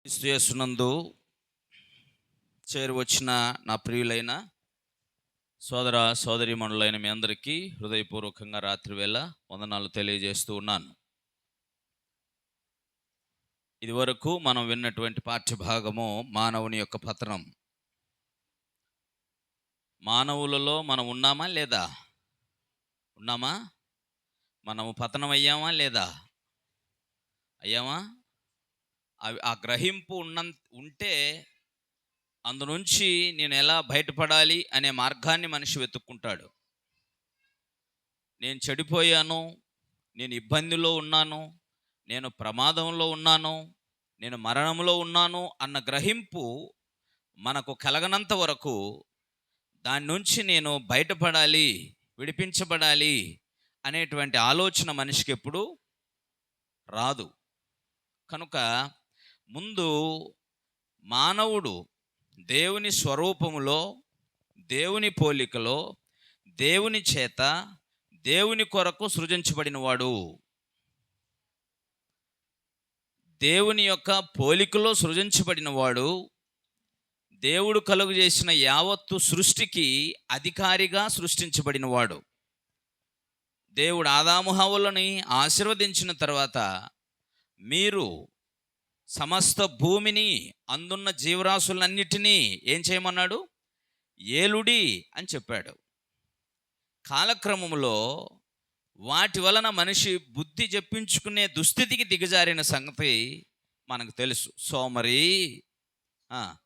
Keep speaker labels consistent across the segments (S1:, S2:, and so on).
S1: క్రీస్తు యేసునందు చేరువచ్చిన నా ప్రియులైన సోదర సోదరీమణులైన మీ అందరికీ హృదయపూర్వకంగా రాత్రివేళ వందనాలు తెలియజేస్తూ ఉన్నాను. ఇదివరకు మనం విన్నటువంటి పాఠ్యభాగము మానవుని యొక్క పతనం. మానవులలో మనం ఉన్నామా లేదా? ఉన్నామా? మనము పతనం అయ్యామా లేదా? అయ్యామా? ఆ గ్రహింపు ఉంటే అందునుంచి నేను ఎలా బయటపడాలి అనే మార్గాన్ని మనిషి వెతుక్కుంటాడు. నేను చెడిపోయాను, నేను ఇబ్బందిలో ఉన్నాను, నేను ప్రమాదంలో ఉన్నాను, నేను మరణంలో ఉన్నాను అన్న గ్రహింపు మనకు కలగనంత వరకు దాని నుంచి నేను బయటపడాలి, విడిపించబడాలి అనేటువంటి ఆలోచన మనిషికి ఎప్పుడు రాదు. కనుక ముందు మానవుడు దేవుని స్వరూపములో, దేవుని పోలికలో, దేవుని చేత, దేవుని కొరకు సృజించబడినవాడు. దేవుని యొక్క పోలికలో సృజించబడినవాడు. దేవుడు కలుగు చేసిన యావత్తు సృష్టికి అధికారిగా సృష్టించబడినవాడు. దేవుడు ఆదాము హవ్వలని ఆశీర్వదించిన తర్వాత మీరు సమస్త భూమిని, అందున్న జీవరాశులన్నిటినీ ఏం చేయమన్నాడు? ఏలుడి అని చెప్పాడు. కాలక్రమంలో వాటి వలన మనిషి బుద్ధి చెప్పించుకునే దుస్థితికి దిగజారిన సంగతి మనకు తెలుసు. సోమరి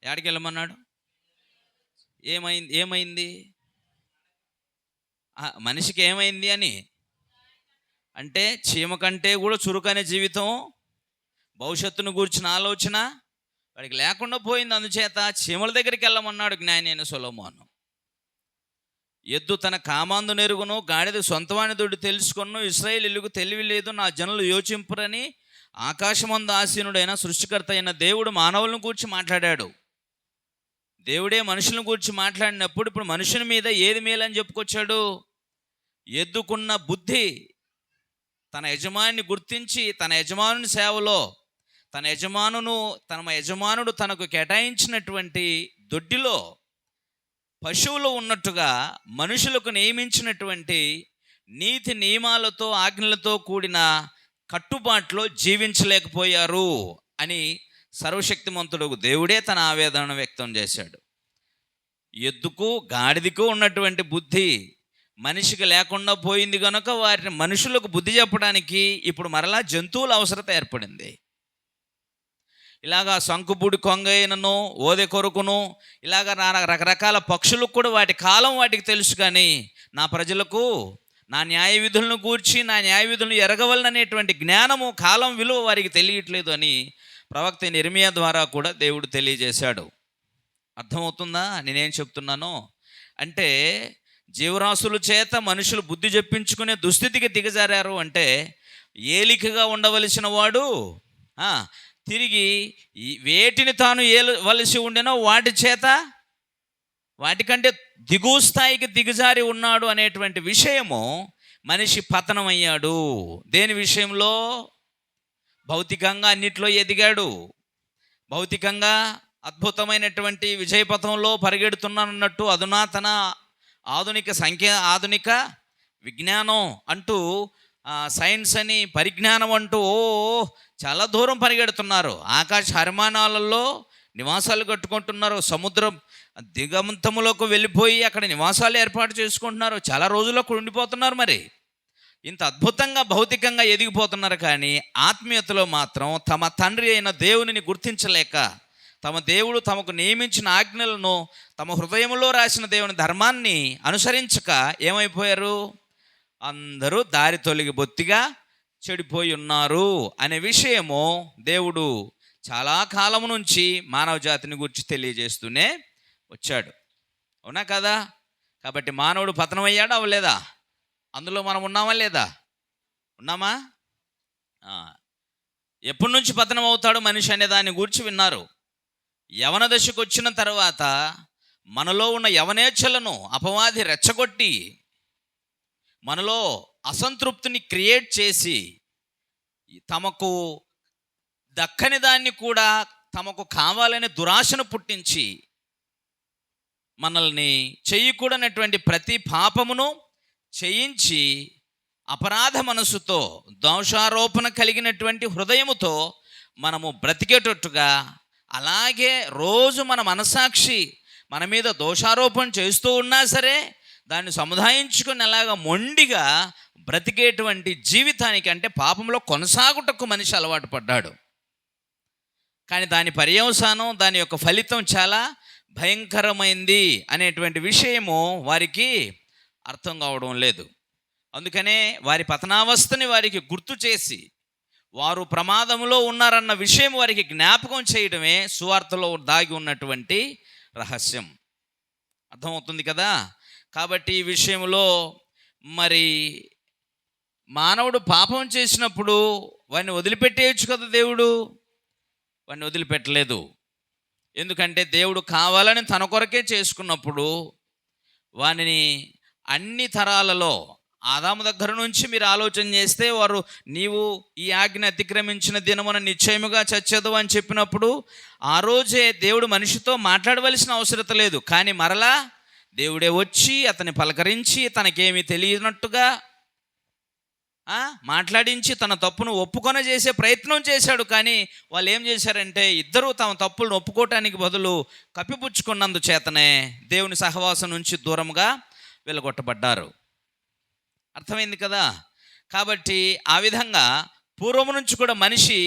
S1: ఎక్కడికి వెళ్ళమన్నాడు? ఏమైంది మనిషికి ఏమైంది అని అంటే చీమ కంటే కూడా చురుకనే జీవితం, భవిష్యత్తును గూర్చిన ఆలోచన వాడికి లేకుండా పోయింది. అందుచేత చీమల దగ్గరికి వెళ్ళమన్నాడు జ్ఞాని అయిన సొలొమోను. ఎద్దు తన కామాందు నెరుగును, గాడిద సొంతవాని దొడ్డు తెలుసుకొను, ఇశ్రాయేలు ఇల్లుకు తెలివి లేదు, నా జనులు యోచింపురని ఆకాశమందు ఆసీనుడైన సృష్టికర్త అయిన దేవుడు మానవులను గూర్చి మాట్లాడాడు. దేవుడే మనుషులను గూర్చి మాట్లాడినప్పుడు ఇప్పుడు మనుషుని మీద ఏది మేలని చెప్పుకొచ్చాడు? ఎద్దుకున్న బుద్ధి, తన యజమానిని గుర్తించి తన యజమానుని సేవలో తన యజమానుడు తనకు కేటాయించినటువంటి దొడ్డిలో పశువులు ఉన్నట్టుగా మనుషులకు నియమించినటువంటి నీతి నియమాలతో, ఆజ్ఞలతో కూడిన కట్టుబాట్లో జీవించలేకపోయారు అని సర్వశక్తిమంతుడు దేవుడే తన ఆవేదనను వ్యక్తం చేశాడు. ఎద్దుకు గాడిదకు ఉన్నటువంటి బుద్ధి మనిషికి లేకుండా పోయింది కనుక వారిని మనుషులకు బుద్ధి చెప్పడానికి ఇప్పుడు మరలా జంతువుల అవసరత ఏర్పడింది. ఇలాగా శంకుబుడి కొంగైనను, ఓదె కొరుకును, ఇలాగ రకరకాల పక్షులకు కూడా వాటి కాలం వాటికి తెలుసు. కానీ నా ప్రజలకు నా న్యాయ విధులను గూర్చి, నా న్యాయ విధులను ఎరగవలననేటువంటి జ్ఞానము, కాలం విలువ వారికి తెలియట్లేదు అని ప్రవక్త ఇర్మియా ద్వారా కూడా దేవుడు తెలియజేశాడు. అర్థమవుతుందా నేనేం చెప్తున్నానో? అంటే జీవరాశుల చేత మనుషులు బుద్ధి చెప్పించుకునే దుస్థితికి దిగజారారు. అంటే ఏలికగా ఉండవలసిన వాడు తిరిగి వేటిని తాను ఏలవలసి ఉండేనో వాటి చేత వాటికంటే దిగువ స్థాయికి దిగజారి ఉన్నాడు అనేటువంటి విషయము మనిషి పతనమయ్యాడు. దేని విషయంలో? భౌతికంగా అన్నిట్లో ఎదిగాడు, భౌతికంగా అద్భుతమైనటువంటి విజయపథంలో పరిగెడుతున్నానన్నట్టు అధునాతన ఆధునిక విజ్ఞానం అంటూ, సైన్స్ అని, పరిజ్ఞానం అంటూ చాలా దూరం పరిగెడుతున్నారు. ఆకాశ హరిమానాలలో నివాసాలు కట్టుకుంటున్నారు. సముద్రం దిగంతములోకి వెళ్ళిపోయి అక్కడ నివాసాలు ఏర్పాటు చేసుకుంటున్నారు. చాలా రోజుల్లో ఉండిపోతున్నారు. మరి ఇంత అద్భుతంగా భౌతికంగా ఎదిగిపోతున్నారు. కానీ ఆత్మీయతలో మాత్రం తమ తండ్రి అయిన దేవునిని గుర్తించలేక, తమ దేవుడు తమకు నియమించిన ఆజ్ఞలను, తమ హృదయంలో రాసిన దేవుని ధర్మాన్ని అనుసరించక ఏమైపోయారు? అందరూ దారి తొలగి బొత్తిగా చెడిపోయి ఉన్నారు అనే విషయము దేవుడు చాలా కాలం నుంచి మానవ జాతిని గురించి తెలియజేస్తూనే వచ్చాడు. అవునా కదా? కాబట్టి మానవుడు పతనమయ్యాడా అవ్వలేదా? అందులో మనం ఉన్నామా లేదా? ఉన్నామా? ఎప్పటి నుంచి పతనం అవుతాడు మనిషి అనే దాన్ని గురించి విన్నారు. యవన దశకు వచ్చిన తర్వాత మనలో ఉన్న యవనేచ్ఛలను అపవాది రెచ్చగొట్టి మనలో అసంతృప్తిని క్రియేట్ చేసి తమకు దక్కని దాన్ని కూడా తమకు కావాలని దురాశను పుట్టించి మనల్ని చేయకూడనటువంటి ప్రతి పాపమును చేయించి అపరాధ మనసుతో దోషారోపణ కలిగినటువంటి హృదయముతో మనము బ్రతికేటట్టుగా, అలాగే రోజు మన మనసాక్షి మన మీద దోషారోపణ చేస్తూ ఉన్నా సరే దాన్ని సముదాయించుకుని అలాగా మొండిగా బ్రతికేటువంటి జీవితానికి, అంటే పాపంలో కొనసాగుటకు మనిషి అలవాటు పడ్డాడు. కానీ దాని పర్యవసానం, దాని యొక్క ఫలితం చాలా భయంకరమైంది అనేటువంటి విషయము వారికి అర్థం కావడం లేదు. అందుకనే వారి పతనావస్థని వారికి గుర్తు చేసి వారు ప్రమాదంలో ఉన్నారన్న విషయం వారికి జ్ఞాపకం చేయడమే సువార్తలో దాగి ఉన్నటువంటి రహస్యం. అర్థమవుతుంది కదా. కాబట్టి ఈ విషయంలో మరి మానవుడు పాపం చేసినప్పుడు వాడిని వదిలిపెట్టేయచ్చు కదా దేవుడు. వాడిని వదిలిపెట్టలేదు. ఎందుకంటే దేవుడు కావాలని తన కొరకే చేసుకున్నప్పుడు వానిని అన్ని తరాలలో, ఆదాము దగ్గర నుంచి మీరు ఆలోచన చేస్తే, వారు నీవు ఈ ఆజ్ఞ అతిక్రమించిన దినమున నిశ్చయముగా చచ్చేదు అని చెప్పినప్పుడు ఆ రోజే దేవుడు మనిషితో మాట్లాడవలసిన అవసరత లేదు. కానీ మరలా దేవుడే వచ్చి అతన్ని పలకరించి తనకేమీ తెలియనట్టుగా మాట్లాడించి తన తప్పును ఒప్పుకొన చేసే ప్రయత్నం చేశాడు. కానీ వాళ్ళు ఏం చేశారంటే ఇద్దరూ తమ తప్పులను ఒప్పుకోవటానికి బదులు కప్పిపుచ్చుకున్నందు చేతనే దేవుని సహవాసం నుంచి దూరంగా వెలుగొట్టబడ్డారు. అర్థమైంది కదా. కాబట్టి ఆ విధంగా పూర్వం నుంచి కూడా మనిషి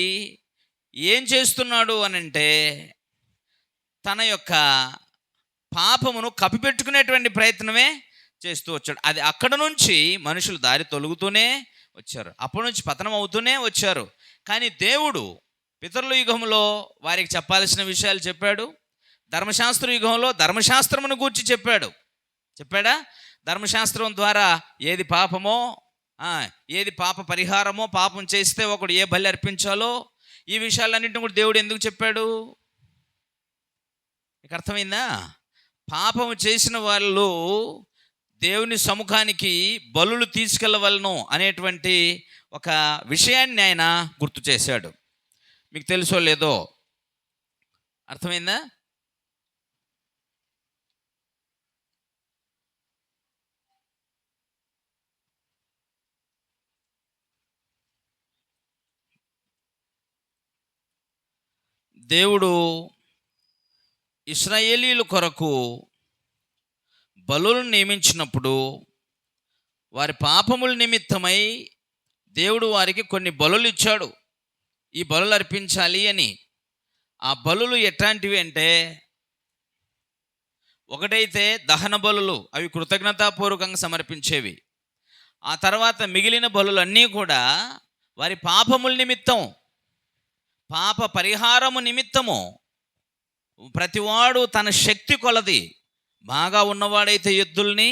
S1: ఏం చేస్తున్నాడు అనంటే తన యొక్క పాపమును కప్పిపెట్టుకునేటువంటి ప్రయత్నమే చేస్తూ వచ్చాడు. అది అక్కడ నుంచి మనుషులు దారి తొలుగుతూనే వచ్చారు, అప్పటి నుంచి పతనం అవుతూనే వచ్చారు. కానీ దేవుడు పితరుల యుగంలో వారికి చెప్పాల్సిన విషయాలు చెప్పాడు. ధర్మశాస్త్ర యుగంలో ధర్మశాస్త్రమును గూర్చి చెప్పాడా. ధర్మశాస్త్రం ద్వారా ఏది పాపమో, ఏది పాప పరిహారమో, పాపం చేస్తే ఒకడు ఏ బలి అర్పించాలో, ఈ విషయాలన్నింటిని కూడా దేవుడు ఎందుకు చెప్పాడు? మీకు అర్థమైందా? పాపము చేసిన వాళ్ళు దేవుని సముఖానికి బలులు తీసుకెళ్ళవలను అనేటువంటి ఒక విషయాన్ని ఆయన గుర్తు చేశాడు. మీకు తెలుసో లేదో, అర్థమైందా? దేవుడు ఇశ్రాయేలీయుల కొరకు బలులను నియమించినప్పుడు వారి పాపముల నిమిత్తమై దేవుడు వారికి కొన్ని బలులు ఇచ్చాడు. ఈ బలులు అర్పించాలి అని. ఆ బలులు ఎట్లాంటివి అంటే, ఒకటైతే దహన బలులు, అవి కృతజ్ఞతాపూర్వకంగా సమర్పించేవి. ఆ తర్వాత మిగిలిన బలులన్నీ కూడా వారి పాపముల నిమిత్తం, పాప పరిహారము నిమిత్తము ప్రతివాడు తన శక్తి కొలది, బాగా ఉన్నవాడైతే ఎద్దుల్ని,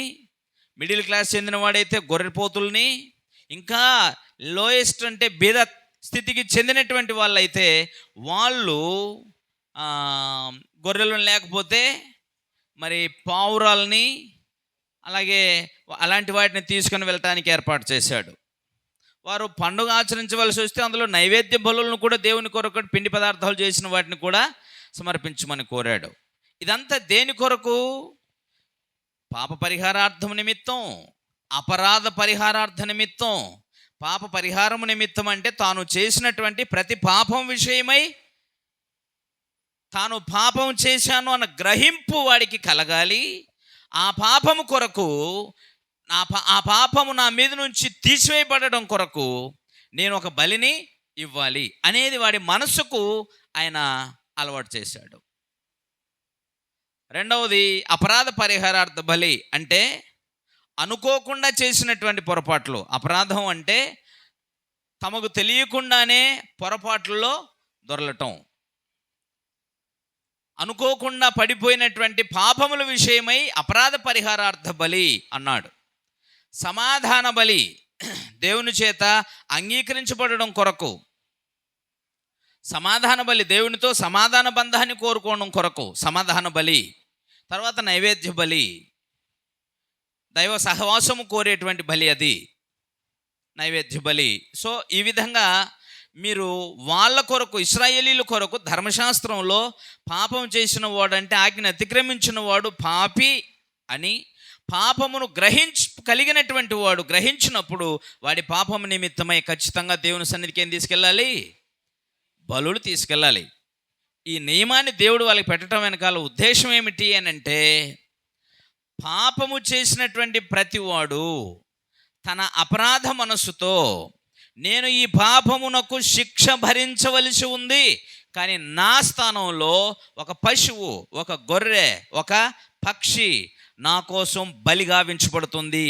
S1: మిడిల్ క్లాస్ చెందినవాడైతే గొర్రెపోతుల్ని, ఇంకా లోయెస్ట్ అంటే బీద స్థితికి చెందినటువంటి వాళ్ళైతే వాళ్ళు గొర్రెలను లేకపోతే మరి పావురాలని, అలాగే అలాంటి వాటిని తీసుకొని వెళ్ళటానికి ఏర్పాటు చేశాడు. వారు పండుగ ఆచరించవలసి వస్తే అందులో నైవేద్య బలులను కూడా దేవుని కొరకు పిండి పదార్థాలు చేసిన వాటిని కూడా సమర్పించమని కోరాడు. ఇదంతా దేని కొరకు? పాప పరిహారార్థం నిమిత్తం, అపరాధ పరిహారార్థ నిమిత్తం. పాప పరిహారము నిమిత్తం అంటే తాను చేసినటువంటి ప్రతి పాపం విషయమై, తాను పాపం చేశాను అన్న గ్రహింపు వాడికి కలగాలి. ఆ పాపము కొరకు, ఆ పాపము నా మీద నుంచి తీసివేయబడడం కొరకు నేను ఒక బలిని ఇవ్వాలి అనేది వాడి మనసుకు ఆయన అలవాటు చేశాడు. రెండవది అపరాధ పరిహారార్థ బలి అంటే అనుకోకుండా చేసినటువంటి పొరపాట్లు. అపరాధం అంటే తమకు తెలియకుండానే పొరపాట్లలో దొరలటం, అనుకోకుండా పడిపోయినటువంటి పాపముల విషయమై అపరాధ పరిహారార్థ బలి అన్నాడు. సమాధాన బలి దేవుని చేత అంగీకరించబడడం కొరకు, సమాధాన బలి దేవునితో సమాధాన బంధాన్ని కోరుకోవడం కొరకు సమాధాన బలి. తర్వాత నైవేద్య బలి, దైవ సహవాసము కోరేటువంటి బలి, అది నైవేద్య బలి. సో ఈ విధంగా మీరు వాళ్ళ కొరకు, ఇశ్రాయేలీల కొరకు ధర్మశాస్త్రంలో పాపం చేసిన వాడంటే ఆజ్ఞను అతిక్రమించిన వాడు పాపి అని, పాపమును కలిగినటువంటి వాడు గ్రహించినప్పుడు వాడి పాపము నిమిత్తమై ఖచ్చితంగా దేవుని సన్నిధికి ఏం తీసుకెళ్ళాలి? బలులు తీసుకెళ్ళాలి. ఈ నియమాన్ని దేవుడు వాళ్ళకి పెట్టడం వెనకాల ఉద్దేశం ఏమిటి అని అంటే, పాపము చేసినటువంటి ప్రతివాడు తన అపరాధ మనస్సుతో నేను ఈ పాపమునకు శిక్ష భరించవలసి ఉంది, కానీ నా స్థానంలో ఒక పశువు, ఒక గొర్రె, ఒక పక్షి నా కోసం బలిగావించబడుతుంది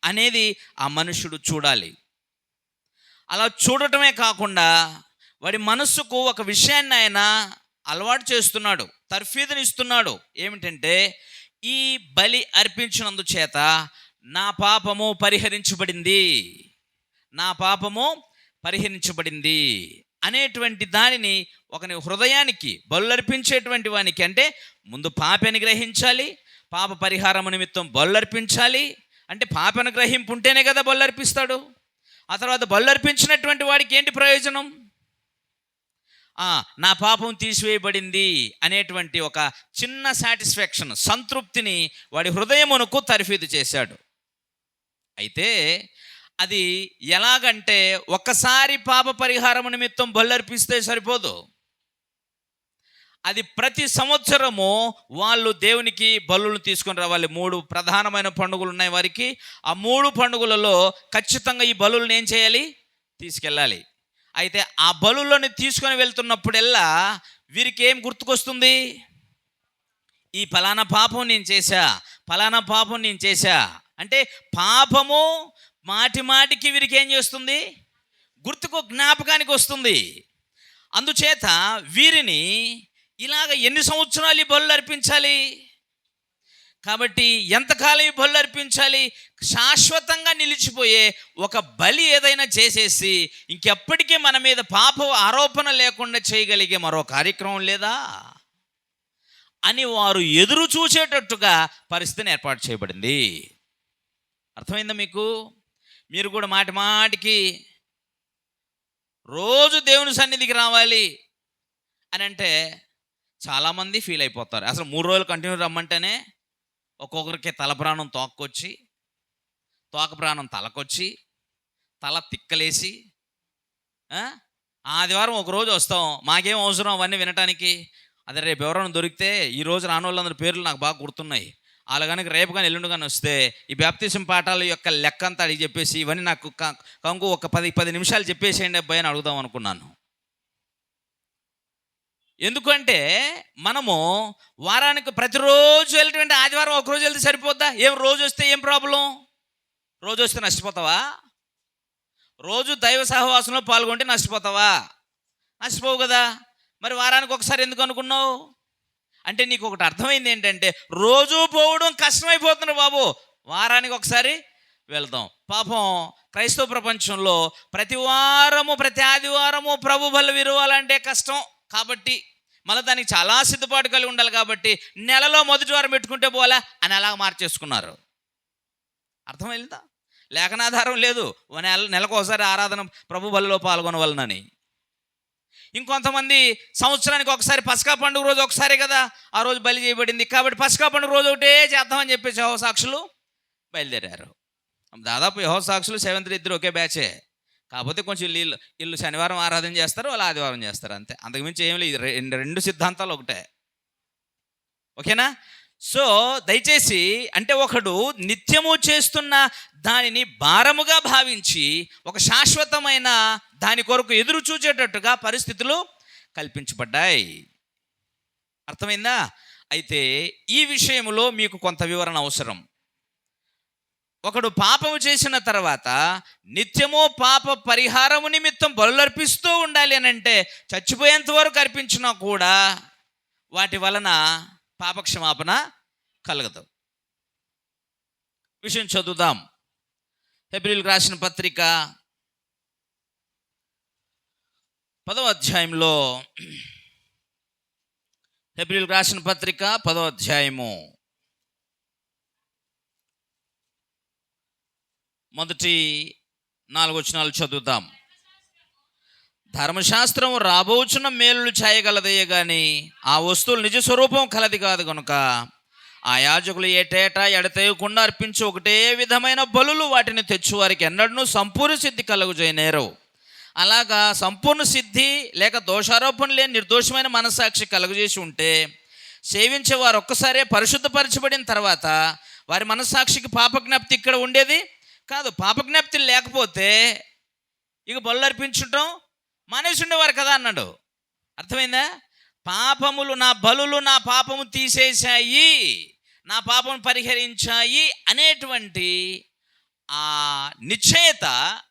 S1: అనేది ఆ మనుషుడు చూడాలి. అలా చూడటమే కాకుండా వాడి మనస్సుకు ఒక విషయాన్ని ఆయన అలవాటు చేస్తున్నాడు, తర్ఫీదునిస్తున్నాడు. ఏమిటంటే, ఈ బలి అర్పించినందు చేత నా పాపము పరిహరించబడింది, నా పాపము పరిహరించబడింది అనేటువంటి దానిని ఒకని హృదయానికి, బలులర్పించేటువంటి వానికి అంటే ముందు పాపని గ్రహించాలి, పాప పరిహారం నిమిత్తం బలులర్పించాలి. అంటే పాపను గ్రహింపు ఉంటేనే కదా బలులర్పిస్తాడు. ఆ తర్వాత బలులర్పించినటువంటి వాడికి ఏంటి ప్రయోజనం? నా పాపం తీసివేయబడింది అనేటువంటి ఒక చిన్న సాటిస్ఫాక్షన్, సంతృప్తిని వాడి హృదయమునకు తర్ఫీదు చేశాడు. అయితే అది ఎలాగంటే, ఒక్కసారి పాప పరిహారం నిమిత్తం బలులర్పిస్తే సరిపోదు. అది ప్రతి సంవత్సరము వాళ్ళు దేవునికి బలులను తీసుకొని రావాలి. 3 ప్రధానమైన పండుగలు ఉన్నాయి వారికి. ఆ 3 పండుగలలో ఖచ్చితంగా ఈ బలులను ఏం చేయాలి? తీసుకెళ్ళాలి. అయితే ఆ బలులను తీసుకొని వెళ్తున్నప్పుడల్లా వీరికి ఏం గుర్తుకొస్తుంది? ఈ ఫలానా పాపం నేను చేశా, ఫలానా పాపం నేను చేశా అంటే పాపము మాటి మాటికి వీరికి ఏం చేస్తుంది? గుర్తుకు, జ్ఞాపకానికి వస్తుంది. అందుచేత వీరిని ఇలాగ ఎన్ని సంవత్సరాలు ఈ బలులు అర్పించాలి? కాబట్టి ఎంతకాలం ఈ బలులు అర్పించాలి? శాశ్వతంగా నిలిచిపోయే ఒక బలి ఏదైనా చేసేసి ఇంకెప్పటికీ మన మీద పాప ఆరోపణ లేకుండా చేయగలిగే మరో కార్యక్రమం లేదా అని వారు ఎదురు చూసేటట్టుగా పరిస్థితిని ఏర్పాటు చేయబడింది. అర్థమైందా మీకు? మీరు కూడా మాటి మాటికి రోజు దేవుని సన్నిధికి రావాలి అని అంటే చాలామంది ఫీల్ అయిపోతారు. అసలు 3 రోజులు కంటిన్యూ రమ్మంటేనే ఒక్కొక్కరికి తల ప్రాణం తోక్కొచ్చి, తోక ప్రాణం తలకొచ్చి, తల తిక్కలేసి, ఆదివారం ఒకరోజు వస్తాం, మాకేం అవసరం అవన్నీ వినటానికి. అదే రేపు ఎవరైనా దొరికితే, ఈరోజు రాని వాళ్ళందరి పేర్లు నాకు బాగా గుర్తున్నాయి, వాళ్ళు కనుక రేపు కానీ ఎల్లుండి కానీ వస్తే ఈ బ్యాప్తిజం పాఠాల యొక్క లెక్క అంతా అడిగి చెప్పేసి ఇవన్నీ నాకు కంకు ఒక 10 నిమిషాలు చెప్పేసేయండి అబ్బాయి అని అడుగుదాం అనుకున్నాను. ఎందుకంటే మనము వారానికి ప్రతిరోజు వెళ్ళేటువంటి ఆదివారం ఒకరోజు వెళ్తే సరిపోద్దా? ఏం రోజు వస్తే ఏం ప్రాబ్లం? రోజు వస్తే నష్టపోతావా? రోజు దైవ సహవాసంలో పాల్గొంటే నష్టపోతావా? నష్టపోవు కదా. మరి వారానికి ఒకసారి ఎందుకు అనుకున్నావు? అంటే నీకు ఒకటి అర్థమైంది ఏంటంటే, రోజు పోవడం కష్టమైపోతుంది బాబు, వారానికి ఒకసారి వెళ్దాం. పాపం క్రైస్తవ ప్రపంచంలో ప్రతి వారము, ప్రతి ఆదివారము ప్రభు బలి విరవాలంటే కష్టం కాబట్టి, మళ్ళీ దానికి చాలా సిద్ధపాటు కలిగి ఉండాలి కాబట్టి నెలలో మొదటి వారం పెట్టుకుంటే పోలా అని అలాగ మార్చేసుకున్నారు. అర్థమైందా? లేఖనాధారం లేదు, నెలకు ఒకసారి ఆరాధన ప్రభు బలిలో పాల్గొనవలనని. ఇంకొంతమంది సంవత్సరానికి ఒకసారి పస్కా పండుగ రోజు ఒకసారి కదా ఆ రోజు బలి చేయబడింది కాబట్టి పస్కా పండుగ రోజు ఒకటే చేద్దామని చెప్పేసి యెహోవా సాక్షులు బయలుదేరారు. దాదాపు యెహోవా సాక్షులు 7th ఇద్దరు ఒకే బ్యాచే, కాకపోతే కొంచెం వీళ్ళు శనివారం ఆరాధన చేస్తారు, వాళ్ళు ఆదివారం చేస్తారు, అంతే. అంతకుమించి ఏం లేదు, రెండు సిద్ధాంతాలు ఒకటే. ఓకేనా? సో దయచేసి, అంటే ఒకడు నిత్యము చేస్తున్న దానిని భారముగా భావించి ఒక శాశ్వతమైన దాని కొరకు ఎదురు చూచేటట్టుగా పరిస్థితులు కల్పించబడ్డాయి. అర్థమైందా? అయితే ఈ విషయంలో మీకు కొంత వివరణ అవసరం. ఒకడు పాపము చేసిన తర్వాత నిత్యము పాప పరిహారము నిమిత్తం బలులర్పిస్తూ ఉండాలి అని అంటే చచ్చిపోయేంత వరకు అర్పించినా కూడా వాటి వలన పాపక్షమాపణ కలగదు. విషయం చదువుదాం. హెబ్రీయులకు రాసిన పత్రిక 10వ అధ్యాయంలో, హెబ్రీయులకు రాసిన పత్రిక 10వ అధ్యాయము మొదటి 4 వచనాలు చదువుదాం. ధర్మశాస్త్రం రాబోచున్న మేలులు చేయగలదయ్యే గాని ఆ వస్తువులు నిజ స్వరూపం కలది కాదు కనుక ఆ యాజకులు ఏటేటా ఎడతెగకుండా అర్పించి ఒకటే విధమైన బలులు వాటిని తెచ్చువారికి ఎన్నడూ సంపూర్ణ సిద్ధి కలుగజేయనేరు. అలాగా సంపూర్ణ సిద్ధి లేక దోషారోపణ లేని నిర్దోషమైన మనస్సాక్షి కలుగజేసి ఉంటే సేవించే వారు ఒక్కసారే పరిశుద్ధపరచబడిన తర్వాత వారి మనస్సాక్షికి పాపజ్ఞప్తి ఇక్కడ ఉండేది కాదు. పాపజ్ఞప్తి లేకపోతే ఇక బలు అర్పించటం మానేసి ఉండేవారు కదా అన్నాడు. అర్థమైందా? పాపములు నా బలులు నా పాపము తీసేశాయి, నా పాపము పరిహరించాయి అనేటువంటి ఆ నిశ్చయత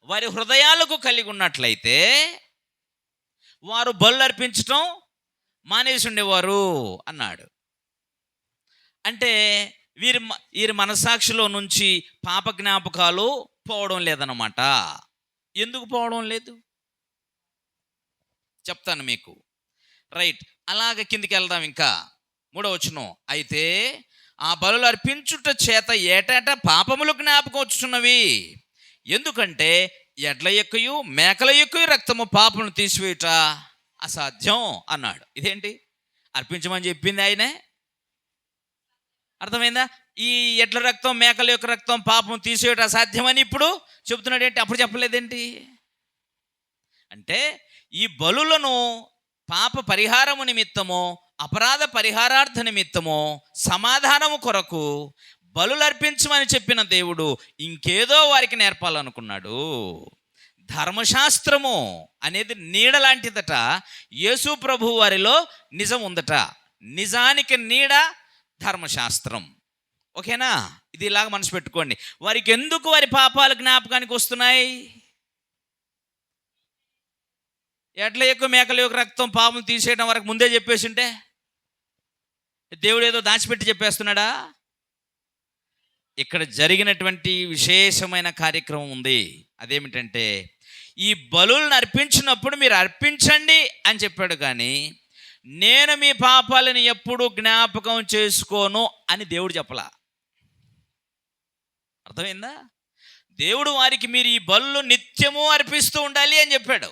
S1: వారి హృదయాలకు కలిగి ఉన్నట్లయితే వారు బలు అర్పించటం మానేసి ఉండేవారు అన్నాడు. అంటే వీరి మనస్సాక్షిలో నుంచి పాప జ్ఞాపకాలు పోవడం లేదన్నమాట. ఎందుకు పోవడం లేదు చెప్తాను మీకు. రైట్, అలాగ కిందికి వెళ్దాం. ఇంకా 3వ వచనం. అయితే ఆ బలులు అర్పించుట చేత ఏటేటా పాపములు జ్ఞాపకం వచ్చుచున్నవి, ఎందుకంటే ఎడ్ల యొక్కయు మేకల యొక్కయు రక్తము పాపమును తీసివేయుట అసాధ్యం అన్నాడు. ఇదేంటి? అర్పించమని చెప్పింది ఆయనే. అర్థమైందా? ఈ ఎడ్ల రక్తం మేకల యొక్క రక్తం పాపం తీసేయటం అసాధ్యమని ఇప్పుడు చెబుతున్నాడు. ఏంటి? అప్పుడు చెప్పలేదేంటి? అంటే ఈ బలులను పాప పరిహారము నిమిత్తము, అపరాధ పరిహారార్థ నిమిత్తము, సమాధానము కొరకు బలులు అర్పించమని చెప్పిన దేవుడు ఇంకేదో వారికి నేర్పాలనుకున్నాడు. ధర్మశాస్త్రము అనేది నీడ లాంటిదట. యేసు ప్రభు వారిలో నిజం ఉందట. నిజానికి నీడ ధర్మశాస్త్రం. ఓకేనా? ఇది ఇలాగ మనసు పెట్టుకోండి. వారికి ఎందుకు వారి పాపాలు జ్ఞాపకానికి వస్తున్నాయి? ఎడ్ల యొక్క మేకల యొక్క రక్తం పాపం తీసేయడం వరకు ముందే చెప్పేసి ఉంటే దేవుడు ఏదో దాచిపెట్టి చెప్పేస్తున్నాడా? ఇక్కడ జరిగినటువంటి విశేషమైన కార్యక్రమం ఉంది. అదేమిటంటే ఈ బలులను అర్పించినప్పుడు మీరు అర్పించండి అని చెప్పాడు, కానీ నేను మీ పాపాలను ఎప్పుడు జ్ఞాపకం చేసుకోను అని దేవుడు చెప్పలా. అర్థమైందా? దేవుడు వారికి మీరు ఈ బలులు నిత్యము అర్పిస్తూ ఉండాలి అని చెప్పాడు.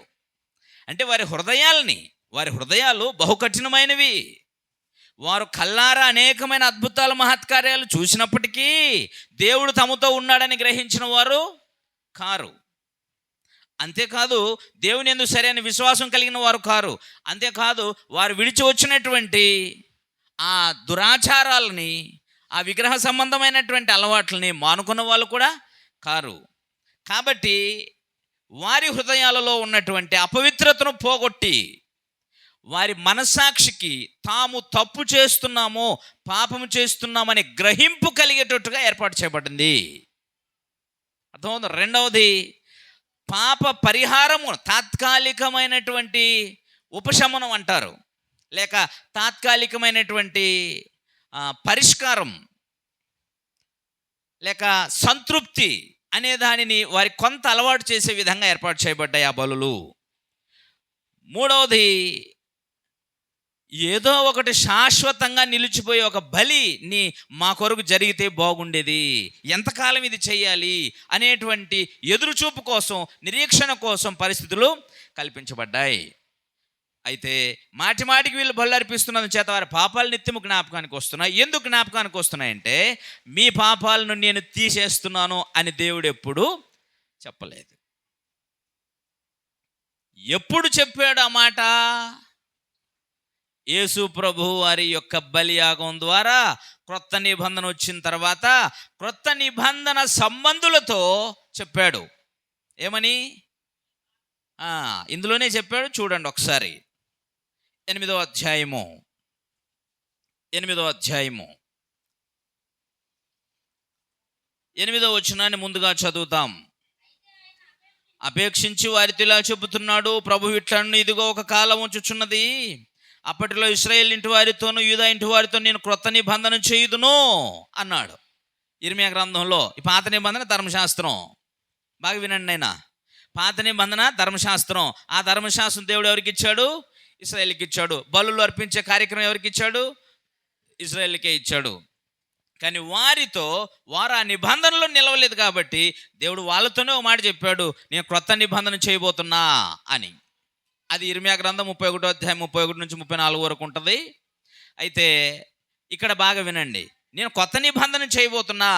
S1: అంటే వారి హృదయాలు బహు కఠినమైనవి. వారు కల్లారా అనేకమైన అద్భుతాలు మహత్కార్యాలు చూసినప్పటికీ దేవుడు తమతో ఉన్నాడని గ్రహించిన వారు కారు. అంతేకాదు దేవుని యందు సరైన విశ్వాసం కలిగిన వారు కారు. అంతేకాదు వారు విడిచి వచ్చినటువంటి ఆ దురాచారాలని, ఆ విగ్రహ సంబంధమైనటువంటి అలవాట్లని మానుకున్న వాళ్ళు కూడా కారు. కాబట్టి వారి హృదయాలలో ఉన్నటువంటి అపవిత్రతను పోగొట్టి వారి మనస్సాక్షికి తాము తప్పు చేస్తున్నామో పాపము చేస్తున్నామని గ్రహింపు కలిగేటట్టుగా ఏర్పాటు చేయబడింది. అర్థమవుతుంది? రెండవది, పాప పరిహారము, తాత్కాలికమైనటువంటి ఉపశమనం అంటారు, లేక తాత్కాలికమైనటువంటి పరిష్కారం లేక సంతృప్తి అనే దానిని వారి కొంత అలవాటు చేసే విధంగా ఏర్పాటు చేయబడ్డాయి ఆ బలులు. మూడవది, ఏదో ఒకటి శాశ్వతంగా నిలిచిపోయే ఒక బలిని మా కొరకు జరిగితే బాగుండేది, ఎంతకాలం ఇది చేయాలి అనేటువంటి ఎదురుచూపు కోసం, నిరీక్షణ కోసం పరిస్థితులు కల్పించబడ్డాయి. అయితే మాటి మాటికి వీళ్ళు బలు అర్పిస్తున్నందు చేత వారి పాపాలు నిత్యము జ్ఞాపకానికి వస్తున్నాయి. ఎందుకు జ్ఞాపకానికి వస్తున్నాయంటే మీ పాపాలను నేను తీసేస్తున్నాను అని దేవుడు ఎప్పుడు చెప్పలేదు. ఎప్పుడు చెప్పాడు ఆ మాట? యేసు ప్రభు వారి యొక్క బలియాగం ద్వారా క్రొత్త నిబంధన వచ్చిన తర్వాత క్రొత్త నిబంధన సంబంధులతో చెప్పాడు. ఏమని? ఇందులోనే చెప్పాడు. చూడండి ఒకసారి. 8వ అధ్యాయము 8వ వచనాన్ని ముందుగా చదువుతాం. అపేక్షించి వారితో ఇలా చెబుతున్నాడు, ప్రభు ఇట్లను, ఇదిగో ఒక కాలం వచ్చుచున్నది, అప్పటిలో ఇశ్రాయేల్ ఇంటి వారితోనూ యూదా ఇంటి వారితో నేను క్రొత్త నిబంధన చేయుదును అన్నాడు. ఇర్మియా గ్రంథంలో ఈ పాత నిబంధన ధర్మశాస్త్రం. బాగా వినండి అయినా. పాత నిబంధన ధర్మశాస్త్రం. ఆ ధర్మశాస్త్రం దేవుడు ఎవరికి ఇచ్చాడు? ఇశ్రాయేలుకి ఇచ్చాడు. బలులు అర్పించే కార్యక్రమం ఎవరికి ఇచ్చాడు? ఇశ్రాయేలుకే ఇచ్చాడు. కానీ వారు ఆ నిబంధనలో నిలవలేదు కాబట్టి దేవుడు వాళ్ళతోనే ఒక మాట చెప్పాడు, నేను క్రొత్త నిబంధన చేయబోతున్నా అని. అది ఇర్మియా గ్రంథం 31వ అధ్యాయం 31 నుంచి 34 వరకు ఉంటుంది. అయితే ఇక్కడ బాగా వినండి, నేను కొత్త నిబంధన చేయబోతున్నా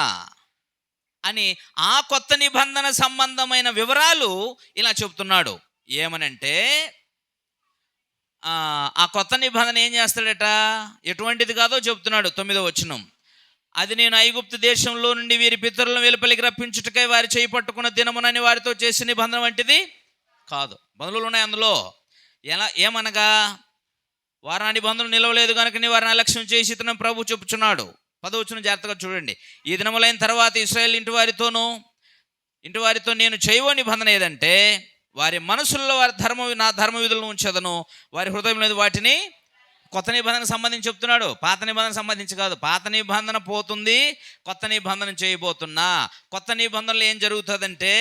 S1: అని ఆ కొత్త నిబంధన సంబంధమైన వివరాలు ఇలా చెప్తున్నాడు. ఏమనంటే ఆ కొత్త నిబంధన ఏం చేస్తాడట, ఎటువంటిది కాదో చెప్తున్నాడు. 9వ వచనం, అది నేను ఐగుప్తు దేశంలో నుండి వీరి పితరులను వెలుపలికి రప్పించుటకై వారి చేయి పట్టుకున్న దినమునని వారితో చేసిన నిబంధన వంటిది కాదు. బంధువులు ఉన్నాయి అందులో. ఏమనగా వారు నా నిబంధనలు నిలవలేదు కనుక నీ వారిని అలక్ష్యం చేసి ఇతను ప్రభు చెప్పుచున్నాడు. 10వ వచనం జాగ్రత్తగా చూడండి. ఈ దినములైన తర్వాత ఇశ్రాయేల్ ఇంటి వారితో నేను చేయవో నిబంధన ఏదంటే, వారి మనసుల్లో నా ధర్మ విధులను ఉంచదను, వారి హృదయంలో వాటిని. కొత్త నిబంధనకు సంబంధించి చెప్తున్నాడు, పాత నిబంధన సంబంధించి కాదు. పాత నిబంధన పోతుంది, కొత్త నిబంధన చేయబోతున్నా. కొత్త నిబంధనలు ఏం జరుగుతుందంటే,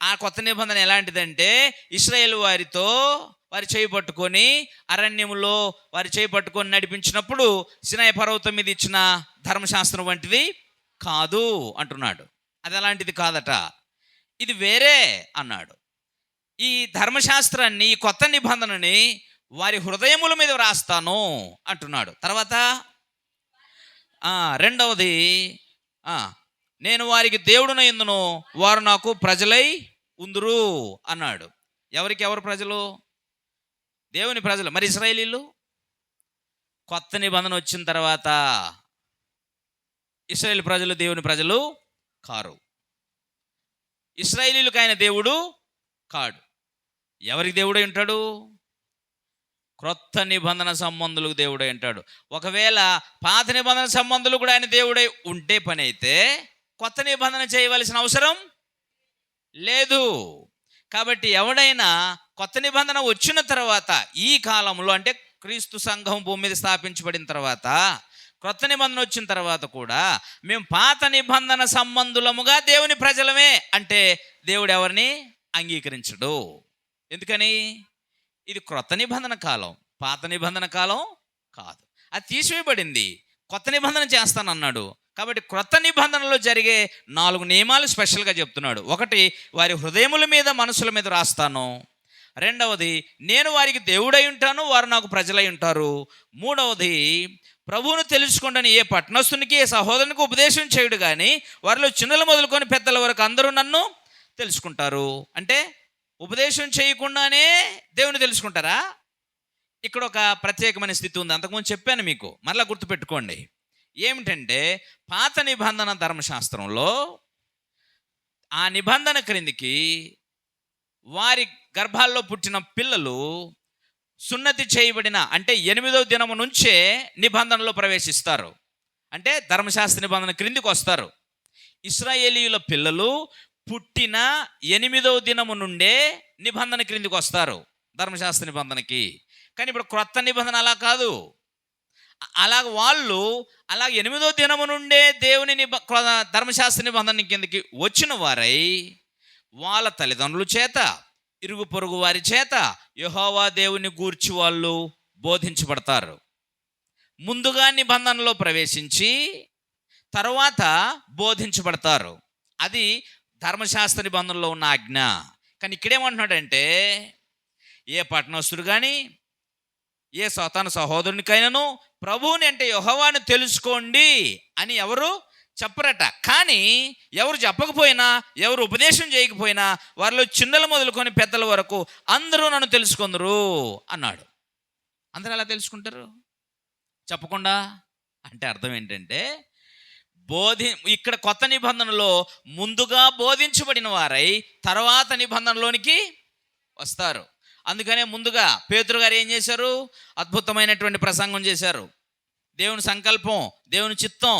S1: ఆ కొత్త నిబంధన ఎలాంటిదంటే, ఇశ్రాయేలు వారి చేయి పట్టుకొని అరణ్యములో వారి చేయి పట్టుకొని నడిపించినప్పుడు సినాయి పర్వతం మీద ఇచ్చిన ధర్మశాస్త్రం వంటిది కాదు అంటున్నాడు. అది అలాంటిది కాదట, ఇది వేరే అన్నాడు. ఈ ధర్మశాస్త్రాన్ని, ఈ కొత్త నిబంధనని వారి హృదయముల మీద వ్రాస్తాను అంటున్నాడు. తర్వాత రెండవది, నేను వారికి దేవుడునై యుందును, వారు నాకు ప్రజలై ఉందురు అన్నాడు. ఎవరు ప్రజలు? దేవుని ప్రజలు. మరి ఇశ్రాయేలీలు కొత్త నిబంధన వచ్చిన తర్వాత ఇశ్రాయేల్ ప్రజలు దేవుని ప్రజలు కారు. ఇశ్రాయేలీలకు ఆయన దేవుడు కాడు. ఎవరికి దేవుడై ఉంటాడు? క్రొత్త నిబంధన సంబంధులకు దేవుడై ఉంటాడు. ఒకవేళ పాత నిబంధన సంబంధులు కూడా ఆయన దేవుడై ఉంటే పని అయితే కొత్త నిబంధన చేయవలసిన అవసరం లేదు. కాబట్టి ఎవడైనా కొత్త నిబంధన వచ్చిన తర్వాత, ఈ కాలంలో అంటే క్రీస్తు సంఘం భూమి మీద స్థాపించబడిన తర్వాత, క్రొత్త నిబంధన వచ్చిన తర్వాత కూడా మేము పాత నిబంధన సంబంధులముగా దేవుని ప్రజలమే అంటే దేవుడు ఎవరిని అంగీకరించడు. ఎందుకని? ఇది క్రొత్త నిబంధన కాలం, పాత నిబంధన కాలం కాదు. అది తీసివేయబడింది, కొత్త నిబంధన చేస్తానన్నాడు. కాబట్టి క్రొత్త నిబంధనలో జరిగే 4 నియమాలు స్పెషల్గా చెప్తున్నాడు. ఒకటి, వారి హృదయముల మీద మనసుల మీద రాస్తాను. రెండవది, నేను వారికి దేవుడై ఉంటాను, వారు నాకు ప్రజలై ఉంటారు. మూడవది, ప్రభువును తెలుసుకుంటాను ఏ పట్టణస్థునికి ఏ సహోదరునికి ఉపదేశం చేయుడు కానీ వారిలో చిన్నలు మొదలుకొని పెద్దల వరకు అందరూ నన్ను తెలుసుకుంటారు. అంటే ఉపదేశం చేయకుండానే దేవుని తెలుసుకుంటారా? ఇక్కడ ఒక ప్రత్యేకమైన స్థితి ఉంది. అంతకుముందు చెప్పాను మీకు, మరలా గుర్తుపెట్టుకోండి. ఏమిటంటే, పాత నిబంధన ధర్మశాస్త్రంలో ఆ నిబంధన క్రిందికి వారి గర్భాల్లో పుట్టిన పిల్లలు సున్నతి చేయబడిన అంటే 8వ దినము నుంచే నిబంధనలో ప్రవేశిస్తారు. అంటే ధర్మశాస్త్ర నిబంధన క్రిందికి వస్తారు. ఇశ్రాయేలీయుల పిల్లలు పుట్టిన 8వ దినము నుండే నిబంధన క్రిందికి వస్తారు, ధర్మశాస్త్ర నిబంధనకి. కానీ ఇప్పుడు క్రొత్త నిబంధన అలా కాదు. వాళ్ళు 8వ దినము నుండే దేవుని ధర్మశాస్త్ర నిబంధన కిందకి వచ్చిన వారై వాళ్ళ తల్లిదండ్రుల చేత, ఇరుగు పొరుగు వారి చేత యెహోవా దేవుని గూర్చి వాళ్ళు బోధించబడతారు. ముందుగా నిబంధనలో ప్రవేశించి తర్వాత బోధించబడతారు. అది ధర్మశాస్త్ర నిబంధనలో ఉన్న ఆజ్ఞ. కానీ ఇక్కడేమంటున్నాడంటే, ఏ పట్టణస్తుడు కానీ ఏ తన సహోదరునికైనాను ప్రభువుని అంటే యెహోవాను తెలుసుకోండి అని ఎవరు చెప్పరట. కానీ ఎవరు చెప్పకపోయినా, ఎవరు ఉపదేశం చేయకపోయినా వారిలో చిన్నలు మొదలుకొని పెద్దల వరకు అందరూ నన్ను తెలుసుకుందరు అన్నాడు. అందరూ ఎలా తెలుసుకుంటారు చెప్పకుండా? అంటే అర్థం ఏంటంటే, ఇక్కడ కొత్త నిబంధనలో ముందుగా బోధించబడిన వారై తర్వాత నిబంధనలోనికి వస్తారు. అందుకనే ముందుగా పేతురు గారు ఏం చేశారు? అద్భుతమైనటువంటి ప్రసంగం చేశారు. దేవుని సంకల్పం, దేవుని చిత్తం,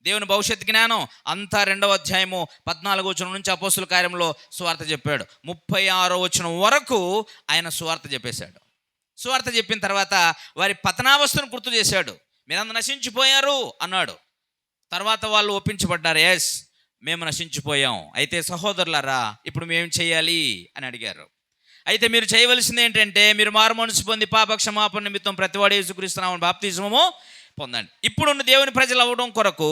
S1: దేవుని భవిష్యత్ జ్ఞానం అంతా 2వ అధ్యాయము 14వ వచనం నుంచి అపోస్తుల కార్యంలో సువార్త చెప్పాడు. 36వ వచనం వరకు ఆయన సువార్త చెప్పేశాడు. సువార్త చెప్పిన తర్వాత వారి పతనావస్థను గుర్తు చేశాడు. మీరందరూ నశించిపోయారు అన్నాడు. తర్వాత వాళ్ళు ఒప్పించబడ్డారు. ఎస్, మేము నశించిపోయాం, అయితే సహోదరులారా ఇప్పుడు మేము చేయాలి అని అడిగారు. అయితే మీరు చేయవలసింది ఏంటంటే, మీరు మారు మనసు పొంది పాప క్షమాపణ నిమిత్తం ప్రతివాడు యేసుక్రీస్తునామమున బాప్తిస్మము పొందండి. ఇప్పుడున్న దేవుని ప్రజలు అవ్వడం కొరకు,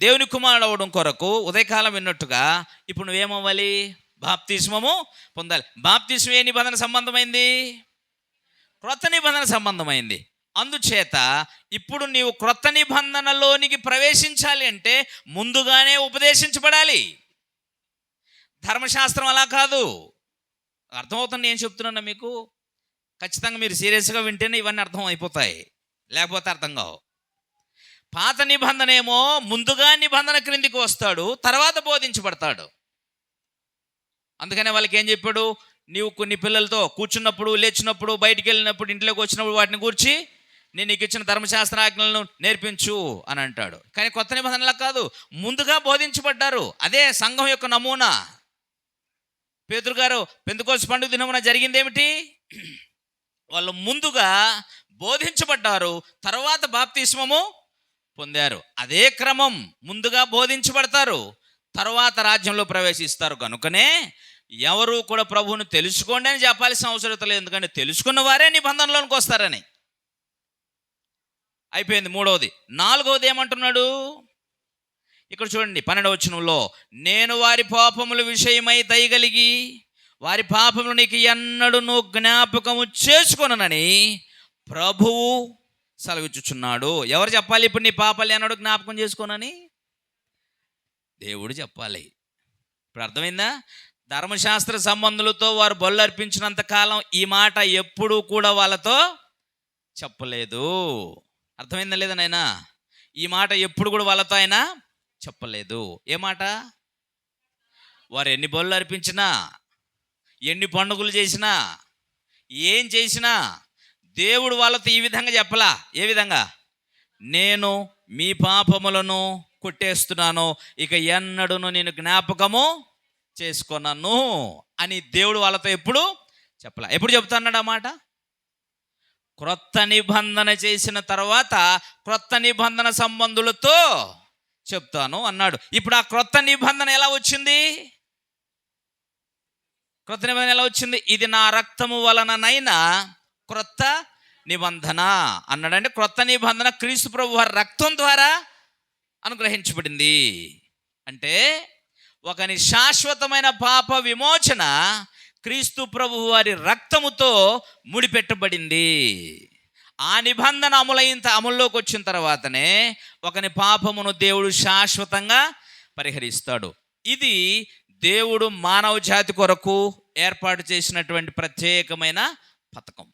S1: దేవుని కుమారుడు అవ్వడం కొరకు ఉదయకాలం విన్నట్టుగా ఇప్పుడు నువ్వేమవ్వాలి? బాప్తిస్మము పొందాలి. బాప్తిస్మం ఏ నిబంధన సంబంధమైంది? క్రొత్త నిబంధన సంబంధమైంది. అందుచేత ఇప్పుడు నీవు క్రొత్త నిబంధనలోనికి ప్రవేశించాలి అంటే ముందుగానే ఉపదేశించబడాలి. ధర్మశాస్త్రం అలా కాదు. అర్థమవుతుంది ఏం చెప్తున్నా మీకు? ఖచ్చితంగా మీరు సీరియస్గా వింటేనే ఇవన్నీ అర్థం అయిపోతాయి, లేకపోతే అర్థం కావు. పాత నిబంధన ఏమో ముందుగా నిబంధన క్రిందికి వస్తాడు, తర్వాత బోధించబడతాడు. అందుకనే వాళ్ళకి ఏం చెప్పాడు? నీవు కొన్ని పిల్లలతో కూర్చున్నప్పుడు, లేచినప్పుడు, బయటికి వెళ్ళినప్పుడు, ఇంట్లోకి వచ్చినప్పుడు వాటిని కూర్చి నేను నీకు ఇచ్చిన ధర్మశాస్త్రాజ్ఞలను నేర్పించు అని అంటాడు. కానీ కొత్త నిబంధనలా కాదు, ముందుగా బోధించబడ్డారు. అదే సంఘం యొక్క నమూనా. పేతురు గారు పెంతెకోస్తు పండుగ దినమున జరిగింది ఏమిటి? వాళ్ళు ముందుగా బోధించబడ్డారు, తర్వాత బాప్తిస్మము పొందారు. అదే క్రమం. ముందుగా బోధించబడతారు, తర్వాత రాజ్యంలో ప్రవేశిస్తారు. కనుకనే ఎవరు కూడా ప్రభువును తెలుసుకోండి అని చెప్పాల్సిన అవసరం లేదు, ఎందుకంటే తెలుసుకున్న వారే నిబంధనలోనికి వస్తారని. అయిపోయింది మూడవది. నాలుగవది ఏమంటున్నాడు ఇక్కడ చూడండి 12వ వచనంలో, నేను వారి పాపముల విషయమై దయగలిగి వారి పాపములు నీకు ఎన్నడూను జ్ఞాపకము చేసుకొననని ప్రభువు సెలవిచ్చుచున్నాడు. ఎవరు చెప్పాలి ఇప్పుడు నీ పాపాలు ఎన్నడూ జ్ఞాపకం చేసుకోనని? దేవుడు చెప్పాలి. ఇప్పుడు అర్థమైందా? ధర్మశాస్త్ర సంబంధులతో వారు బలు అర్పించినంత కాలం ఈ మాట ఎప్పుడూ కూడా వాళ్ళతో చెప్పలేదు. అర్థమైందా లేదా నాయనా? ఈ మాట ఎప్పుడు కూడా వాళ్ళతో ఆయన చెప్పలేదు. ఏ మాట? వారు ఎన్ని బలులు అర్పించినా, ఎన్ని పండుగలు చేసినా, ఏం చేసినా దేవుడు వాళ్ళతో ఈ విధంగా చెప్పలా. ఏ విధంగా? నేను మీ పాపములను కొట్టేస్తున్నాను, ఇక ఎన్నడూను నేను జ్ఞాపకము చేసుకున్నాను అని దేవుడు వాళ్ళతో ఎప్పుడు చెప్పలా. ఎప్పుడు చెప్తున్నాడు ఆ మాట? క్రొత్త నిబంధన చేసిన తర్వాత క్రొత్త నిబంధన సంబంధులతో చెప్తాను అన్నాడు. ఇప్పుడు ఆ క్రొత్త నిబంధన ఎలా వచ్చింది? క్రొత్త నిబంధన ఎలా వచ్చింది? ఇది నా రక్తము వలననైనా క్రొత్త నిబంధన అన్నాడు. అంటే క్రొత్త నిబంధన క్రీస్తు ప్రభు వారి రక్తం ద్వారా అనుగ్రహించబడింది. అంటే ఒకని శాశ్వతమైన పాప విమోచన క్రీస్తు ప్రభు వారి రక్తముతో ముడిపెట్టబడింది. ఆ నిబంధన అమల్లోకి వచ్చిన తర్వాతనే ఒకని పాపమును దేవుడు శాశ్వతంగా పరిహరిస్తాడు. ఇది దేవుడు మానవ జాతి కొరకు ఏర్పాటు చేసినటువంటి ప్రత్యేకమైన పథకం.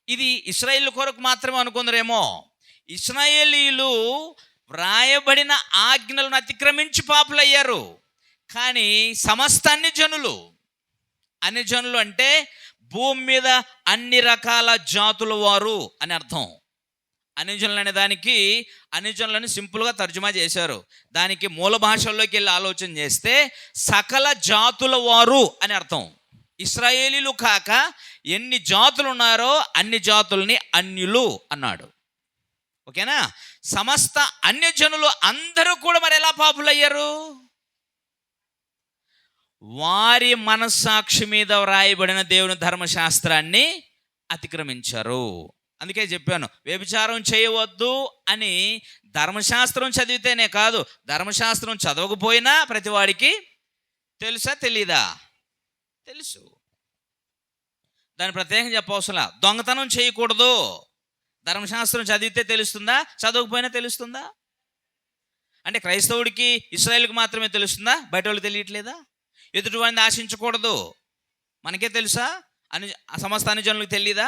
S1: ఇది ఇశ్రాయేలు కొరకు మాత్రమే అనుకుందరేమో. ఇశ్రాయేలీలు వ్రాయబడిన ఆజ్ఞలను అతిక్రమించి పాపులయ్యారు. కానీ సమస్త అన్ని జనులు అంటే భూమి మీద అన్ని రకాల జాతుల వారు అని అర్థం. అన్యజనులు అనే దానికి అన్యజనులను సింపుల్గా తర్జుమా చేశారు. దానికి మూల భాషల్లోకి వెళ్ళి ఆలోచన చేస్తే సకల జాతుల వారు అని అర్థం. ఇశ్రాయేలీలు కాక ఎన్ని జాతులు ఉన్నారో అన్ని జాతుల్ని అన్యులు అన్నాడు. ఓకేనా? సమస్త అన్యజనులు అందరూ కూడా మరి ఎలా పాపులయ్యారు? వారి మనస్సాక్షి మీద వ్రాయబడిన దేవుని ధర్మశాస్త్రాన్ని అతిక్రమించారు. అందుకే చెప్పాను, వ్యభిచారం చేయవద్దు అని ధర్మశాస్త్రం చదివితేనే కాదు, ధర్మశాస్త్రం చదవకపోయినా ప్రతివాడికి తెలుసా తెలీదా? తెలుసు. దాని ప్రత్యేకంగా చెప్పవసలా. దొంగతనం చేయకూడదు, ధర్మశాస్త్రం చదివితే తెలుస్తుందా? చదవకపోయినా తెలుస్తుందా? అంటే క్రైస్తవుడికి ఇశ్రాయేలుకి మాత్రమే తెలుస్తుందా? బయట వాళ్ళు తెలియట్లేదా? ఎదుటివాడిని ఆశించకూడదు మనకే తెలుసా? సమస్త అన్యజనులకు తెలియదా?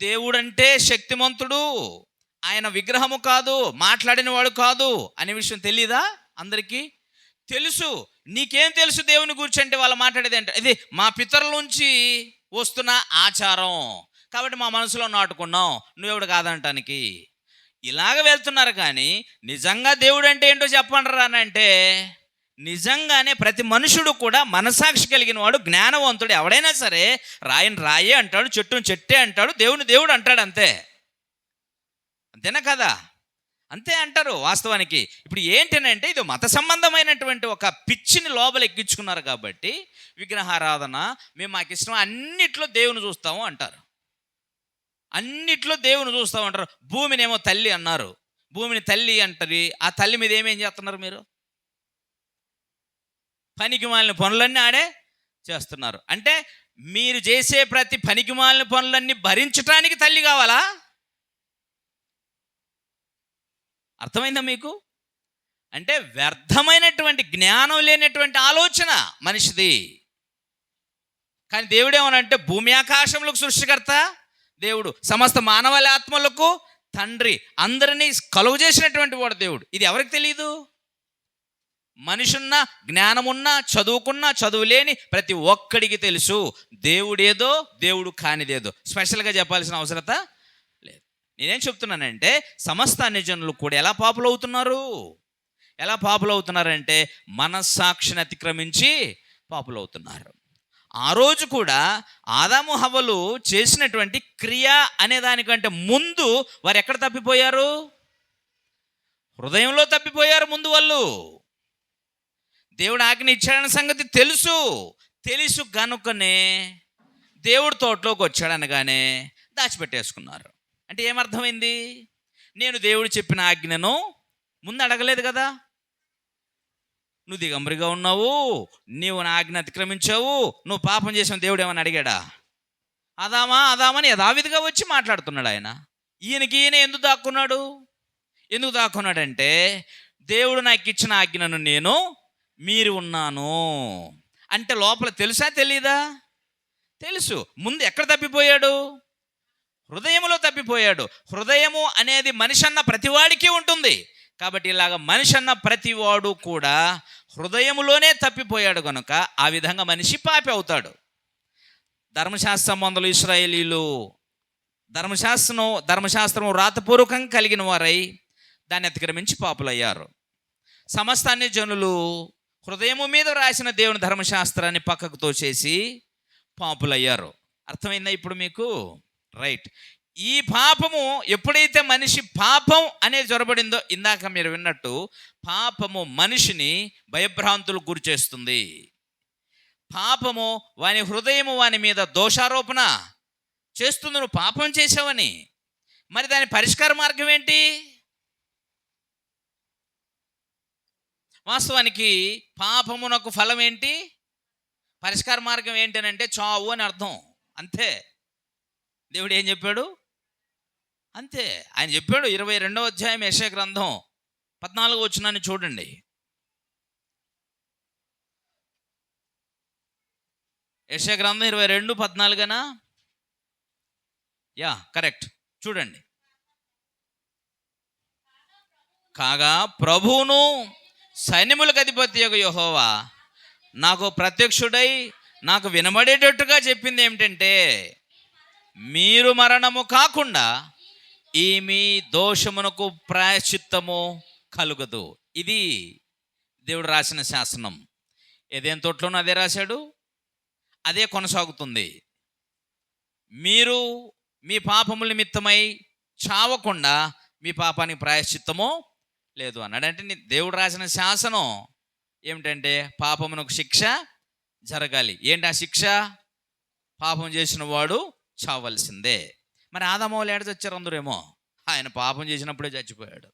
S1: దేవుడంటే శక్తిమంతుడు, ఆయన విగ్రహము కాదు, మాట్లాడిన వాడు కాదు అనే విషయం తెలియదా? అందరికీ తెలుసు. నీకేం తెలుసు దేవుని గురించి అంటే వాళ్ళు మాట్లాడేది అంటే ఇది మా పితరుల నుంచి వస్తున్న ఆచారం కాబట్టి మా మనసులో నాటుకున్నాం, నువ్వెవడు కాదంటానికి. ఇలాగ వెళ్తున్నారు. కానీ నిజంగా దేవుడు అంటే ఏంటో చెప్పండి రానంటే నిజంగానే ప్రతి మనుషుడు కూడా మనసాక్షి కలిగిన వాడు, జ్ఞానవంతుడు ఎవడైనా సరే రాయిని రాయే అంటాడు, చెట్టును చెట్టే అంటాడు, దేవుని దేవుడు అంటాడు. అంతే. అంతేనా కదా? అంతే అంటారు వాస్తవానికి. ఇప్పుడు ఏంటనంటే ఇది మత సంబంధమైనటువంటి ఒక పిచ్చిని లోపల ఎక్కించుకున్నారు కాబట్టి విగ్రహారాధన మేము మాకు ఇష్టం, అన్నిట్లో దేవుని చూస్తాము అంటారు. అన్నిట్లో దేవుని చూస్తాము అంటారు. భూమినేమో తల్లి అన్నారు, భూమిని తల్లి అంటారు. ఆ తల్లి మీద ఏమేం చేస్తున్నారు మీరు? పనికి మాలిన పనులన్నీ ఆడే చేస్తున్నారు. అంటే మీరు చేసే ప్రతి పనికి మాలిన పనులన్నీ భరించటానికి తల్లి కావాలా? అర్థమైందా మీకు? అంటే వ్యర్థమైనటువంటి జ్ఞానం లేనటువంటి ఆలోచన మనిషిది. కానీ దేవుడు ఏమనంటే భూమి ఆకాశములకు సృష్టికర్త దేవుడు, సమస్త మానవాళి ఆత్మలకు తండ్రి, అందరినీ కలుగు చేసినటువంటి వాడు దేవుడు. ఇది ఎవరికి తెలియదు? మనిషున్నా, జ్ఞానమున్నా, చదువుకున్నా, చదువు లేని ప్రతి ఒక్కడికి తెలుసు దేవుడేదో దేవుడు కానిదేదో. స్పెషల్గా చెప్పాల్సిన అవసరత లేదు. నేనేం చెప్తున్నానంటే సమస్త అన్యజనులు కూడా ఎలా పాపులవుతున్నారంటే మనస్సాక్షిని అతిక్రమించి పాపులవుతున్నారు. ఆ రోజు కూడా ఆదాము హవ్వలు చేసినటువంటి క్రియ అనే దానికంటే ముందు వారు ఎక్కడ తప్పిపోయారు? హృదయంలో తప్పిపోయారు. ముందు వాళ్ళు దేవుడు ఆజ్ఞ ఇచ్చాడన్న సంగతి తెలుసు గనుకనే దేవుడు తోటలోకి వచ్చాడనగానే దాచిపెట్టేసుకున్నారు. అంటే ఏమర్థమైంది? నేను దేవుడు చెప్పిన ఆజ్ఞను ముందు అడగలేదు కదా. నువ్వు దిగంబరిగా ఉన్నావు, నీవు నా ఆజ్ఞ అతిక్రమించావు, నువ్వు పాపం చేసిన దేవుడు ఏమని అడిగాడా? అదామని యథావిధిగా వచ్చి మాట్లాడుతున్నాడు ఆయన. ఈయన ఎందుకు దాక్కున్నాడంటే దేవుడు నాకు ఇచ్చిన ఆజ్ఞను నేను మీరు ఉన్నాను అంటే లోపల తెలుసా తెలీదా? తెలుసు. ముందు ఎక్కడ తప్పిపోయాడు? హృదయములో తప్పిపోయాడు. హృదయము అనేది మనిషి అన్న ప్రతివాడికి ఉంటుంది. కాబట్టి ఇలాగ మనిషి అన్న ప్రతివాడు కూడా హృదయములోనే తప్పిపోయాడు కనుక ఆ విధంగా మనిషి పాపి అవుతాడు. ధర్మశాస్త్ర సంబంధులు ఇశ్రాయేలీలు ధర్మశాస్త్రం రాతపూర్వకంగా కలిగిన వారై దాన్ని అతిక్రమించి పాపులయ్యారు. సమస్త అన్యజనులు హృదయము మీద రాసిన దేవుని ధర్మశాస్త్రాన్ని పక్కకు తోచేసి పాపులయ్యారు. అర్థమైందా ఇప్పుడు మీకు? రైట్. ఈ పాపము ఎప్పుడైతే మనిషి పాపం అనేది జొరబడిందో, ఇందాక మీరు విన్నట్టు పాపము మనిషిని భయభ్రాంతులకు గురి చేస్తుంది. పాపము వాని హృదయము వాని మీద దోషారోపణ చేస్తుంది. నువ్వు పాపం చేసావని. మరి దాని పరిష్కార మార్గం ఏంటి? వాస్తవానికి పాపమునకు ఫలం ఏంటి? పరిష్కార మార్గం ఏంటనంటే చావు అని అర్థం. అంతే. దేవుడు ఏం చెప్పాడు? అంతే. ఆయన చెప్పాడు. 22వ అధ్యాయం యెషయా గ్రంథం 14వ వచనాన్ని చూడండి. యెషయా గ్రంథం 22:14 యా కరెక్ట్. చూడండి. కాగా ప్రభువును సైన్యములకు అధిపతియగు యెహోవా నాకు ప్రత్యక్షుడై నాకు వినబడేటట్టుగా చెప్పింది ఏమిటంటే, మీరు మరణము కాకుండా ఈ మీ దోషమునకు ప్రాయశ్చిత్తము కలుగదు. ఇది దేవుడు రాసిన శాసనం. ఏదేం తోటలోనూ అదే రాశాడు, అదే కొనసాగుతుంది. మీరు మీ పాపముల నిమిత్తమై చావకుండా మీ పాపానికి ప్రాయశ్చిత్తము లేదు అన్నాడు. అంటే దేవుడు రాసిన శాసనం ఏమిటంటే పాపమునకు శిక్ష జరగాలి. ఏంటి ఆ శిక్ష? పాపం చేసిన వాడు చావలసిందే. మరి ఆదాము వాళ్ళు ఏడ చచ్చారు? అందరేమో ఆయన పాపం చేసినప్పుడే చచ్చిపోయాడు.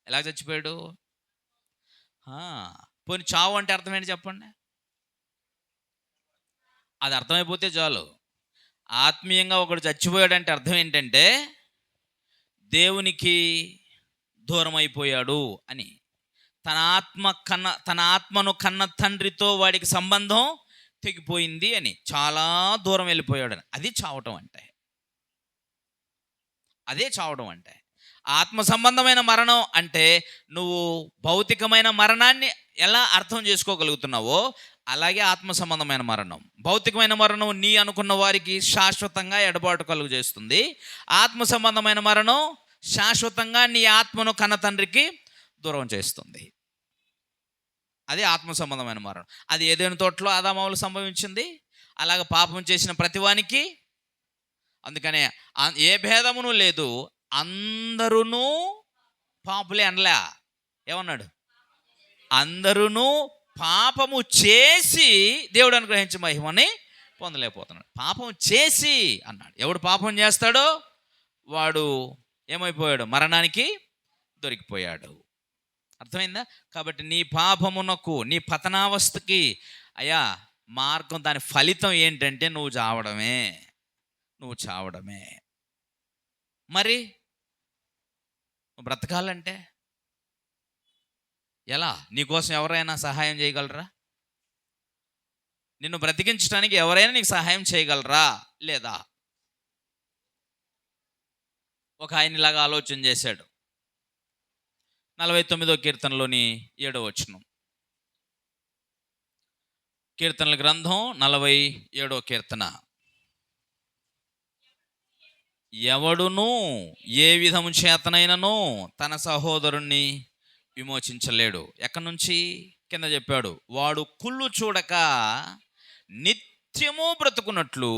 S1: ఎలా చచ్చిపోయాడు? పోనీ చావు అంటే అర్థం ఏంటి చెప్పండి? అది అర్థమైపోతే చాలు. ఆత్మీయంగా ఒకడు చచ్చిపోయాడంటే అర్థం ఏంటంటే దేవునికి దూరం అయిపోయాడు అని. తన ఆత్మను కన్న తండ్రితో వాడికి సంబంధం తెగిపోయింది అని, చాలా దూరం వెళ్ళిపోయాడు అని. అది చావటం అంటే. అదే చావడం అంటే. ఆత్మ సంబంధమైన మరణం అంటే నువ్వు భౌతికమైన మరణాన్ని ఎలా అర్థం చేసుకోగలుగుతున్నావో అలాగే ఆత్మ సంబంధమైన మరణం. భౌతికమైన మరణం నీ అనుకున్న వారికి శాశ్వతంగా ఎడబాటు కలుగు చేస్తుంది. ఆత్మ సంబంధమైన మరణం శాశ్వతంగా నీ ఆత్మను కన్న తండ్రికి దూరం చేస్తుంది. అది ఆత్మ సంబంధమైన మరణం. అది ఏదైనా తోటలో ఆదామవులు సంభవించింది. అలాగ పాపం చేసిన ప్రతివానికి, అందుకనే ఏ భేదమును లేదు, అందరూ పాపులే అనలే. ఏమన్నాడు? అందరూ పాపము చేసి దేవుడు అనుగ్రహించే మహిమని పొందలేకపోతున్నాడు. పాపం చేసి అన్నాడు. ఎవడు పాపం చేస్తాడో వాడు ఏమైపోయాడు? మరణానికి దొరికిపోయాడు. అర్థమైందా? కాబట్టి నీ పాపమునకు, నీ పతనావస్థకి అయ్యా మార్గం, దాని ఫలితం ఏంటంటే నువ్వు చావడమే. నువ్వు చావడమే. మరి నువ్వు బ్రతకాలంటే ఎలా? నీకోసం ఎవరైనా సహాయం చేయగలరా? నిన్ను బ్రతికించడానికి ఎవరైనా నీకు సహాయం చేయగలరా? లేదా? ఒక ఆయన ఇలాగా ఆలోచన చేశాడు. 49వ కీర్తనలోని 7వ వచనం. కీర్తనల గ్రంథం 47వ కీర్తన. ఎవడును ఏ విధము చేతనైనను తన సహోదరుణ్ణి విమోచించలేడు. ఎక్కడి నుంచి? కింద చెప్పాడు, వాడు కుళ్ళు చూడక నిత్యము బ్రతుకున్నట్లు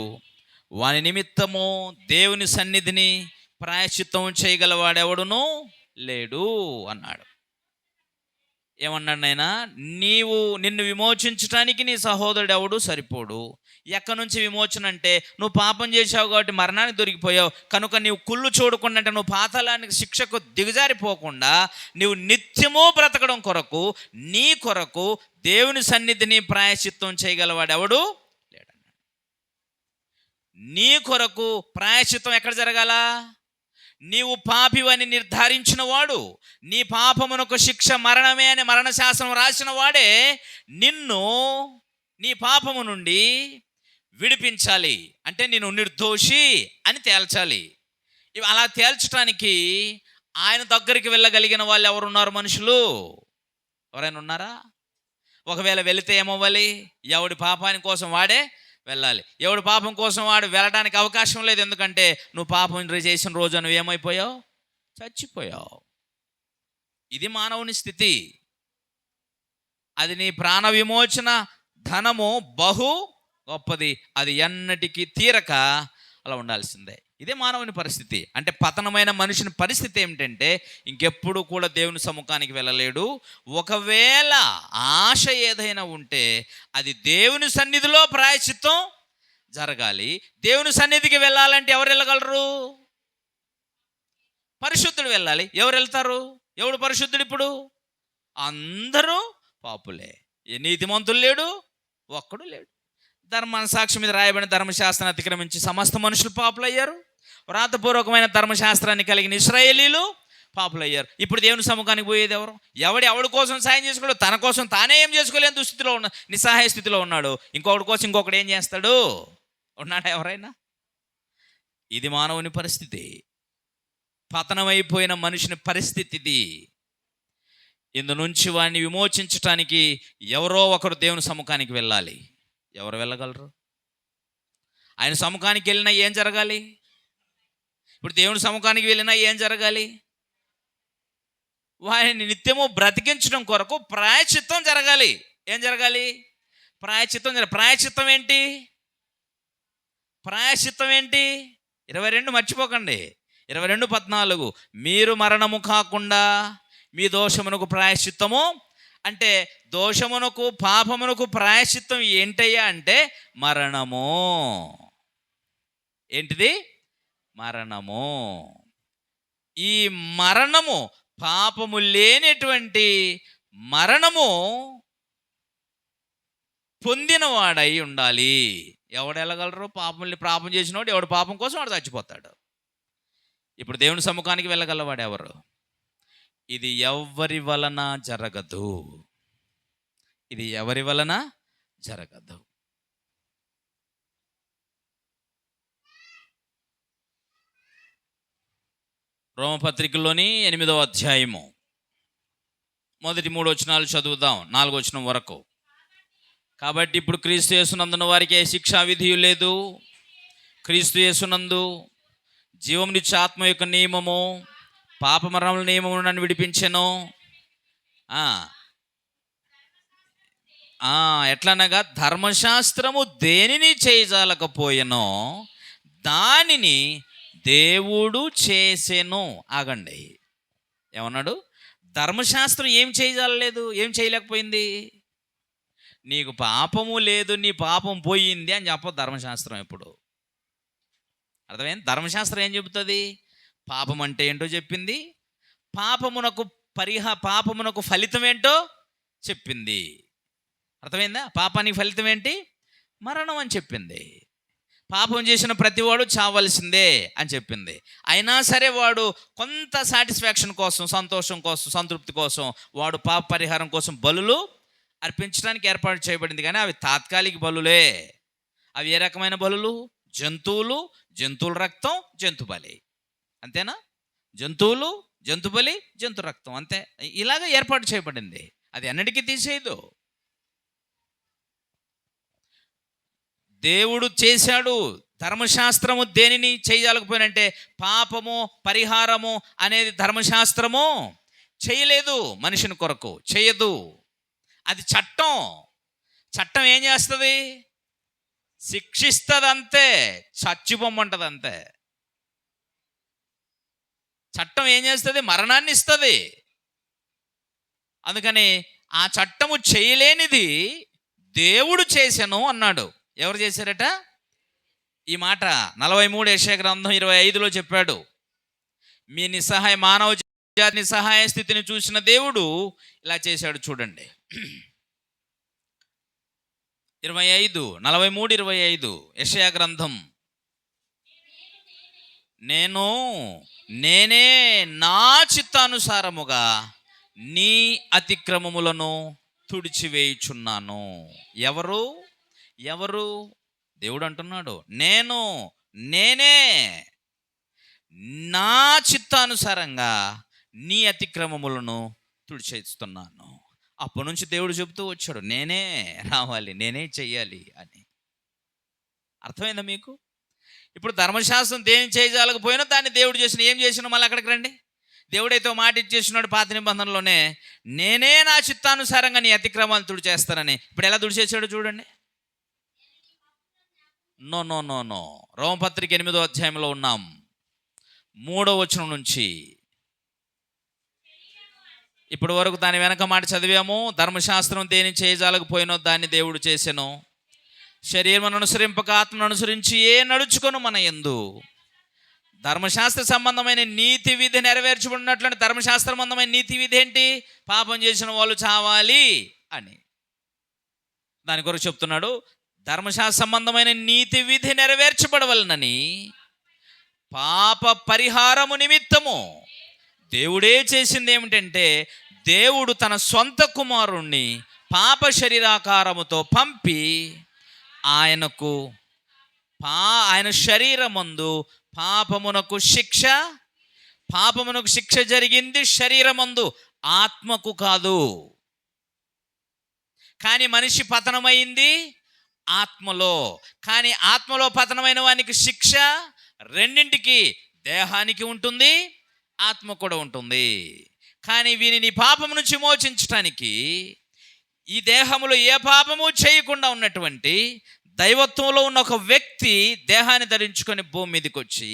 S1: వాని నిమిత్తము దేవుని సన్నిధిని ప్రాయశ్చిత్తం చేయగలవాడెవడును లేడు అన్నాడు. ఏమన్నాడు ఆయన? నిన్ను విమోచించడానికి నీ సహోదరుడు ఎవడు సరిపోడు. ఎక్కడి నుంచి విమోచన అంటే, నువ్వు పాపం చేసావు కాబట్టి మరణానికి దొరికిపోయావు కనుక నీవు కుళ్ళు చూడకుండా, అంటే నువ్వు పాతాళానికి శిక్షకు దిగజారిపోకుండా నీవు నిత్యము బ్రతకడం కొరకు, నీ కొరకు దేవుని సన్నిధిని ప్రాయశ్చిత్తం చేయగలవాడు ఎవడు లేడన్నాడు. నీ కొరకు ప్రాయశ్చిత్తం ఎక్కడ జరగాల? నీవు పాపివని నిర్ధారించిన వాడు, నీ పాపమునకు శిక్ష మరణమే అని మరణశాసనం రాసిన వాడే నిన్ను నీ పాపము నుండి విడిపించాలి. అంటే నేను నిర్దోషి అని తేల్చాలి. అలా తేల్చడానికి ఆయన దగ్గరికి వెళ్ళగలిగిన వాళ్ళు ఎవరున్నారు? మనుషులు ఎవరైనా ఉన్నారా? ఒకవేళ వెళితే ఏమవ్వాలి? ఎవడి పాపాని కోసం వాడే వెళ్ళాలి. ఎవడు పాపం కోసం వాడు వెళ్ళడానికి అవకాశం లేదు. ఎందుకంటే నువ్వు పాపం చేసిన రోజు నువ్వు ఏమైపోయావు? చచ్చిపోయావు. ఇది మానవుని స్థితి. అది నీ ప్రాణ విమోచన ధనము బహు గొప్పది, అది ఎన్నటికీ తీరక అలా ఉండాల్సిందే. ఇదే మానవుని పరిస్థితి. అంటే పతనమైన మనిషిని పరిస్థితి ఏమిటంటే ఇంకెప్పుడు కూడా దేవుని సముఖానికి వెళ్ళలేడు. ఒకవేళ ఆశ ఏదైనా ఉంటే అది దేవుని సన్నిధిలో ప్రాయశ్చిత్తం జరగాలి. దేవుని సన్నిధికి వెళ్ళాలంటే ఎవరు వెళ్ళగలరు? పరిశుద్ధుడు వెళ్ళాలి. ఎవరు వెళ్తారు? ఎవడు పరిశుద్ధుడు? ఇప్పుడు అందరూ పాపులే. ఏ నీతిమంతులు లేడు, ఒక్కడు లేడు. ధర్మసాక్షి మీద రాయబడిన ధర్మశాస్త్రాన్ని అతిక్రమించి సమస్త మనుషులు పాపులయ్యారు. వ్రాతపూర్వకమైన ధర్మశాస్త్రాన్ని కలిగిన ఇశ్రాయేలీలు పాపులయ్యారు. ఇప్పుడు దేవుని సముఖానికి పోయేది ఎవరు? ఎవడి కోసం సాయం చేసుకోడు, తన కోసం తానే ఏం చేసుకోలేని దుస్థితిలో ఉన్న నిస్సహాయ స్థితిలో ఉన్నాడు. ఇంకొకటి కోసం ఇంకొకటి ఏం చేస్తాడు? ఉన్నాడా ఎవరైనా? ఇది మానవుని పరిస్థితి. పతనమైపోయిన మనిషిని పరిస్థితి ఇది. ఇందు నుంచి వాడిని విమోచించటానికి ఎవరో ఒకరు దేవుని సముఖానికి వెళ్ళాలి. ఎవరు వెళ్ళగలరు? ఆయన సముఖానికి వెళ్ళినా ఏం జరగాలి? ఇప్పుడు దేవుని సముఖానికి వెళ్ళినా ఏం జరగాలి? వారిని నిత్యము బ్రతికించడం కొరకు ప్రాయశ్చిత్తం జరగాలి. ఏం జరగాలి? ప్రాయశ్చిత్తం ఏంటి? ప్రాయశ్చిత్తం ఏంటి? 22 మర్చిపోకండి. 22:14 మీరు మరణము కాకుండా మీ దోషమునకు ప్రాయశ్చిత్తము. అంటే దోషమునకు పాపమునకు ప్రాయశ్చిత్తం ఏంటయ్యా అంటే మరణము. ఏంటిది? మరణము. ఈ మరణము పాపము లేనటువంటి మరణము పొందినవాడై ఉండాలి. ఎవడెళ్ళగలరు? పాపం చేసినవాడు ఎవడు పాపం కోసం వాడు చచ్చిపోతాడు. ఇప్పుడు దేవుని సముఖానికి వెళ్ళగలవాడు ఎవరు? ఇది ఎవరి వలన జరగదు. ఇది ఎవరి వలన జరగదు. రోమపత్రికలోని 8వ అధ్యాయము మొదటి 3 వచనాలు చదువుదాం, 4వ వచనం వరకు. కాబట్టి ఇప్పుడు క్రీస్తు యేసునందున వారికి ఏ శిక్షా విధియు లేదు. క్రీస్తు యేసునందు జీవమునిచ్చే ఆత్మ యొక్క నియమము పాపమరణముల నియమము నన్ను విడిపించెను. ఎట్లనగా ధర్మశాస్త్రము దేనిని చేయజాలకపోయెనో దానిని దేవుడు చేసెను. ఆగండి, ఏమన్నాడు? ధర్మశాస్త్రం ఏం చేయజాలలేదు, ఏం చేయలేకపోయింది? నీకు పాపము లేదు, నీ పాపం పోయింది అని చెప్పదు ధర్మశాస్త్రం. ఎప్పుడు అర్థమైంది? ధర్మశాస్త్రం ఏం చెబుతుంది? పాపం అంటే ఏంటో చెప్పింది. పాపమునకు పాపమునకు ఫలితం ఏంటో చెప్పింది. అర్థమైందా? పాపానికి ఫలితం ఏంటి? మరణం అని చెప్పింది. పాపం చేసిన ప్రతివాడు చావలసిందే అని చెప్పింది. అయినా సరే వాడు కొంత సాటిస్ఫాక్షన్ కోసం, సంతోషం కోసం, సంతృప్తి కోసం వాడు పాప పరిహారం కోసం బలులు అర్పించడానికి ఏర్పాటు చేయబడింది. కానీ అవి తాత్కాలిక బలులే. అవి ఏ రకమైన బలులు? జంతువుల రక్తం, జంతు బలి. అంతేనా? జంతువులు, జంతు బలి, జంతు రక్తం, అంతే. ఇలాగ ఏర్పాటు చేయబడింది. అది ఎన్నటికీ తీసేయదు. దేవుడు చేశాడు. ధర్మశాస్త్రము దేనిని చేయలేకపోయినంటే పాపము పరిహారము అనేది ధర్మశాస్త్రము చేయలేదు, మనిషిని కొరకు చేయదు. అది చట్టం. చట్టం ఏం చేస్తుంది? శిక్షిస్తుంది, అంతే. చచ్చిపోమంటది, అంతే. చట్టం ఏం చేస్తుంది? మరణాన్ని ఇస్తుంది. అందుకని ఆ చట్టము చేయలేనిది దేవుడు చేశాను అన్నాడు. ఎవరు చేశారట? ఈ మాట 43 యెషయా గ్రంథం 25లో చెప్పాడు. మీ మానవ జాతి నిస్సహాయ స్థితిని చూసిన దేవుడు ఇలా చేశాడు. చూడండి 43:25 యెషయా గ్రంథం. నేనే నా చిత్తానుసారముగా నీ అతిక్రమములను తుడిచివేయుచున్నాను. ఎవరు? దేవుడు అంటున్నాడు, నేనే నా చిత్తానుసారంగా నీ అతిక్రమములను తుడిచేస్తున్నాను. అప్పటి నుంచి దేవుడు చెబుతూ వచ్చాడు, నేనే రావాలి, నేనే చెయ్యాలి అని. అర్థమైందా మీకు? ఇప్పుడు ధర్మశాస్త్రం దేని చేయజాలకపోయినా దాన్ని దేవుడు చేసిన, ఏం చేసినా మళ్ళీ అక్కడికి రండి. దేవుడైతే మాట ఇచ్చేసినాడు పాత నిబంధనలోనే, నేనే నా చిత్తానుసారంగా నీ అతిక్రమాలు తుడిచేస్తానని. ఇప్పుడు ఎలా తుడిచేసాడు చూడండి. నో. రోమపత్రిక 8వ అధ్యాయంలో ఉన్నాం, 3వ వచనం నుంచి ఇప్పటి వరకు దాని వెనక మాట చదివాము. ధర్మశాస్త్రం దేని చేయజాలకపోయినో దాన్ని దేవుడు చేసెను. శరీరం అనుసరింపక ఆత్మను అనుసరించి నడుచుకొను మన యందు ధర్మశాస్త్ర సంబంధమైన నీతి విధి నెరవేర్చబడినట్లు. ధర్మశాస్త్ర సంబంధమైన నీతి విధి ఏంటి? పాపం చేసిన వాళ్ళు చావాలి అని. దాని కొరకు చెప్తున్నాడు, ధర్మశాస్త్ర సంబంధమైన నీతి విధి నెరవేర్చబడవలనని పాప పరిహారము నిమిత్తము దేవుడే చేసింది ఏమిటంటే, దేవుడు తన సొంత కుమారుణ్ణి పాప శరీరాకారముతో పంపి ఆయన శరీరమందు పాపమునకు శిక్ష జరిగింది శరీరమందు, ఆత్మకు కాదు. కానీ మనిషి పతనమైంది ఆత్మలో. కానీ ఆత్మలో పతనమైన వానికి శిక్ష రెండింటికి, దేహానికి ఉంటుంది, ఆత్మ కూడా ఉంటుంది. కానీ వీనిని పాపము నుంచి మోచించటానికి ఈ దేహములో ఏ పాపము చేయకుండా ఉన్నటువంటి దైవత్వంలో ఉన్న ఒక వ్యక్తి దేహాన్ని ధరించుకొని భూమి మీదకి వచ్చి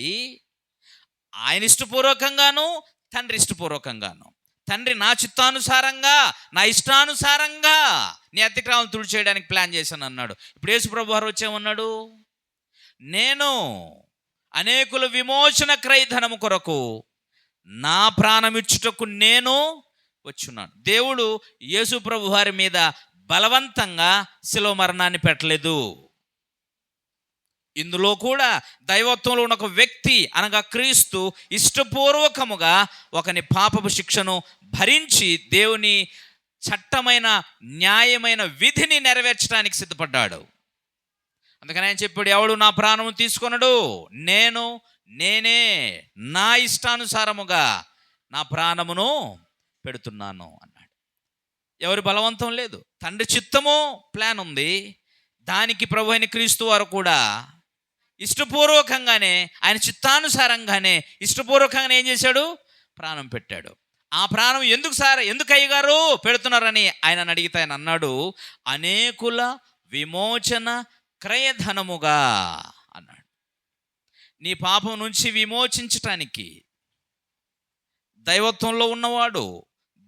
S1: ఆయన ఇష్టపూర్వకంగాను తండ్రి ఇష్టపూర్వకంగాను, తండ్రి నా చిత్తానుసారంగా నా ఇష్టానుసారంగా నీ అతిక్రమం తుడి చేయడానికి ప్లాన్ చేశాను అన్నాడు. ఇప్పుడు యేసు ప్రభు వారు వచ్చేమన్నాడు, నేను అనేకుల విమోచన క్రయధనము కొరకు నా ప్రాణమిచ్చుటకు నేను వచ్చున్నాను. దేవుడు యేసు ప్రభు వారి మీద బలవంతంగా శిలువ మరణాన్ని పెట్టలేదు. ఇందులో కూడా దైవత్వంలో ఉన్న ఒక వ్యక్తి అనగా క్రీస్తు ఇష్టపూర్వకముగా ఒకని పాపపు శిక్షను భరించి దేవుని చట్టమైన న్యాయమైన విధిని నెరవేర్చడానికి సిద్ధపడ్డాడు. అందుకని ఆయన చెప్పాడు, ఎవడు నా ప్రాణము తీసుకొనడు, నేనే నా ఇష్టానుసారముగా నా ప్రాణమును పెడుతున్నాను అన్నాడు. ఎవరి బలవంతం లేదు, తండ్రి చిత్తము ప్లాన్ ఉంది. దానికి ప్రభు అయిన క్రీస్తు వారు కూడా ఇష్టపూర్వకంగానే ఆయన చిత్తానుసారంగానే ఇష్టపూర్వకంగానే ఏం చేశాడు? ప్రాణం పెట్టాడు. ఆ ప్రాణం ఎందుకు అయ్యగారు పెడుతున్నారని ఆయన అడిగితే ఆయన అన్నాడు, అనేకుల విమోచన క్రయధనముగా అన్నాడు. నీ పాపం నుంచి విమోచించటానికి దైవత్వంలో ఉన్నవాడు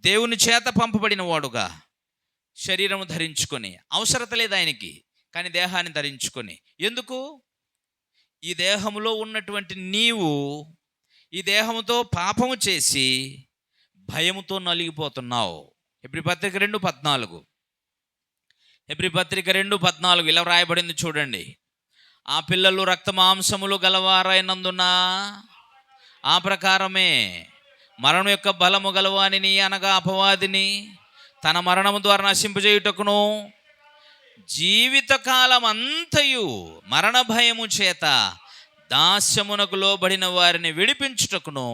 S1: దేవుని చేత పంపబడిన వాడుగా శరీరము ధరించుకొని, అవసరత లేదు ఆయనకి, కానీ దేహాన్ని ధరించుకొని, ఎందుకు? ఈ దేహములో ఉన్నటువంటి నీవు ఈ దేహముతో పాపము చేసి భయముతో నలిగిపోతున్నావు. హెబ్రీ పత్రిక 2:14, హెబ్రీ పత్రిక 2:14 ఇలా వ్రాయబడింది చూడండి. ఆ పిల్లలు రక్త మాంసములు గలవారైనందున ఆ ప్రకారమే మరణం యొక్క బలము గలవానిని, అనగా అపవాదిని తన మరణము ద్వారా నశింపజేయుటకును, జీవితకాలం అంతయు మరణ భయము చేత దాస్యమునకు లోబడిన వారిని విడిపించుటకును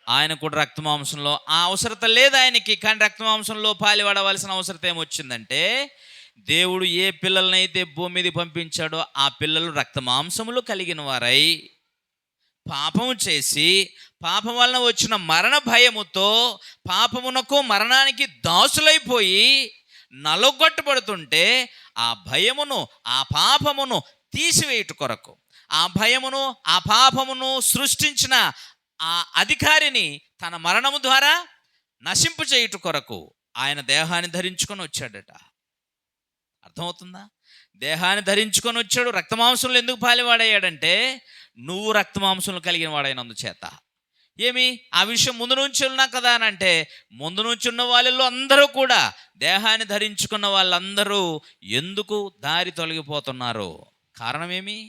S1: ఆయన కూడా రక్తమాంసంలో ఆ అవసరత లేదు ఆయనకి. కానీ రక్తమాంసంలో పాలిపడవలసిన అవసరత ఏమొచ్చిందంటే, దేవుడు ఏ పిల్లలనైతే భూమి మీద పంపించాడో ఆ పిల్లలు రక్తమాంసములు కలిగిన వారై పాపము చేసి పాపం వలన వచ్చిన మరణ భయముతో పాపమునకు మరణానికి దాసులైపోయి నలుగొట్టబడుతుంటే, ఆ భయమును ఆ పాపమును తీసివేయుట కొరకు, ఆ భయమును ఆ పాపమును సృష్టించిన ఆ అధికారిని తన మరణము ద్వారా నశింపు చేయుట కొరకు ఆయన దేహాన్ని ధరించుకొని వచ్చాడట. అర్థమవుతుందా? దేహాన్ని ధరించుకొని వచ్చాడు. రక్తమాంసంలో ఎందుకు పాలివాడయ్యాడంటే, నువ్వు రక్తమాంసంలో కలిగిన వాడైనందుచేత. ఏమి ఆ విషయం ముందు నుంచి ఉన్నా కదా అని అంటే, ముందు నుంచి ఉన్న వాళ్ళలో అందరూ కూడా, దేహాన్ని ధరించుకున్న వాళ్ళందరూ ఎందుకు దారి తొలగిపోతున్నారు? కారణమేమి?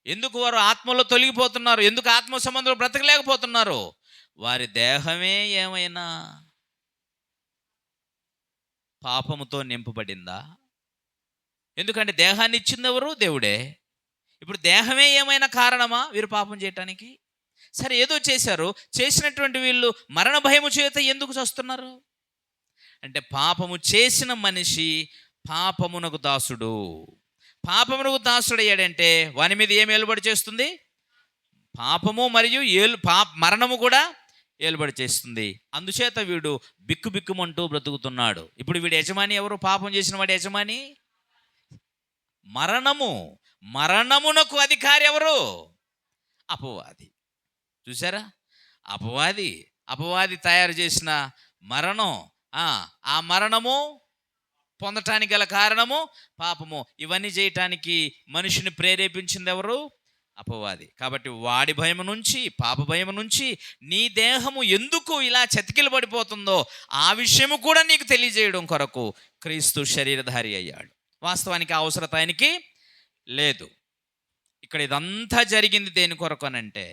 S1: ఎందుకు వారు ఆత్మలో తొలగిపోతున్నారు? ఎందుకు ఆత్మ సంబంధంలో బ్రతకలేకపోతున్నారు? వారి దేహమే ఏమైనా పాపముతో నింపబడిందా? ఎందుకంటే దేహాన్ని ఇచ్చింది ఎవరు? దేవుడే. ఇప్పుడు దేహమే ఏమైనా కారణమా వీరు పాపం చేయటానికి? సరే, ఏదో చేశారు, చేసినటువంటి వీళ్ళు మరణ భయము చేత ఎందుకు చస్తున్నారు అంటే, పాపము చేసిన మనిషి పాపమునకు దాసుడు. పాపమునకు దాసుడు అయ్యాడంటే వాని మీద ఏం ఏలుబడి చేస్తుంది? పాపము మరియు మరణము కూడా ఏలుబడి చేస్తుంది. అందుచేత వీడు బిక్కుబిక్కుమంటూ బ్రతుకుతున్నాడు. ఇప్పుడు వీడి యజమాని ఎవరు? పాపం చేసిన వాడి యజమాని మరణమునకు అధికారి ఎవరు? అపవాది. చూసారా? అపవాది తయారు చేసిన మరణం. ఆ మరణము పొందటానికి గల కారణము పాపము. ఇవన్నీ చేయటానికి మనిషిని ప్రేరేపించింది ఎవరు? అపవాది. కాబట్టి వాడి భయము నుంచి, పాప భయము నుంచి నీ దేహము ఎందుకు ఇలా చతికిలు పడిపోతుందో ఆ విషయము కూడా నీకు తెలియజేయడం కొరకు క్రీస్తు శరీరధారి అయ్యాడు. వాస్తవానికి ఆ అవసరత ఆయనకి లేదు. ఇక్కడ ఇదంతా జరిగింది దేని కొరకు అనంటే,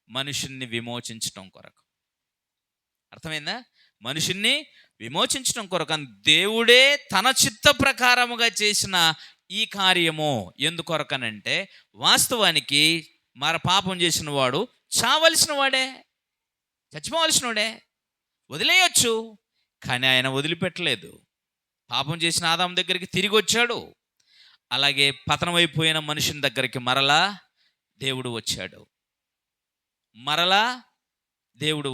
S1: మనుషుల్ని విమోచించడం కొరకు. అర్థమైందా? మనుషుల్ని విమోచించడం కొరకు దేవుడే తన చిత్త ప్రకారముగా చేసిన ఈ కార్యము. ఎందుకొరకనంటే, వాస్తవానికి పాపం చేసిన వాడు చావలసిన వాడే, చచ్చిపోవలసిన వాడే, వదిలేయచ్చు. కానీ ఆయన వదిలిపెట్టలేదు. పాపం చేసిన ఆదాము దగ్గరికి తిరిగి వచ్చాడు. అలాగే పతనమైపోయిన మనుషుని దగ్గరికి మరలా దేవుడు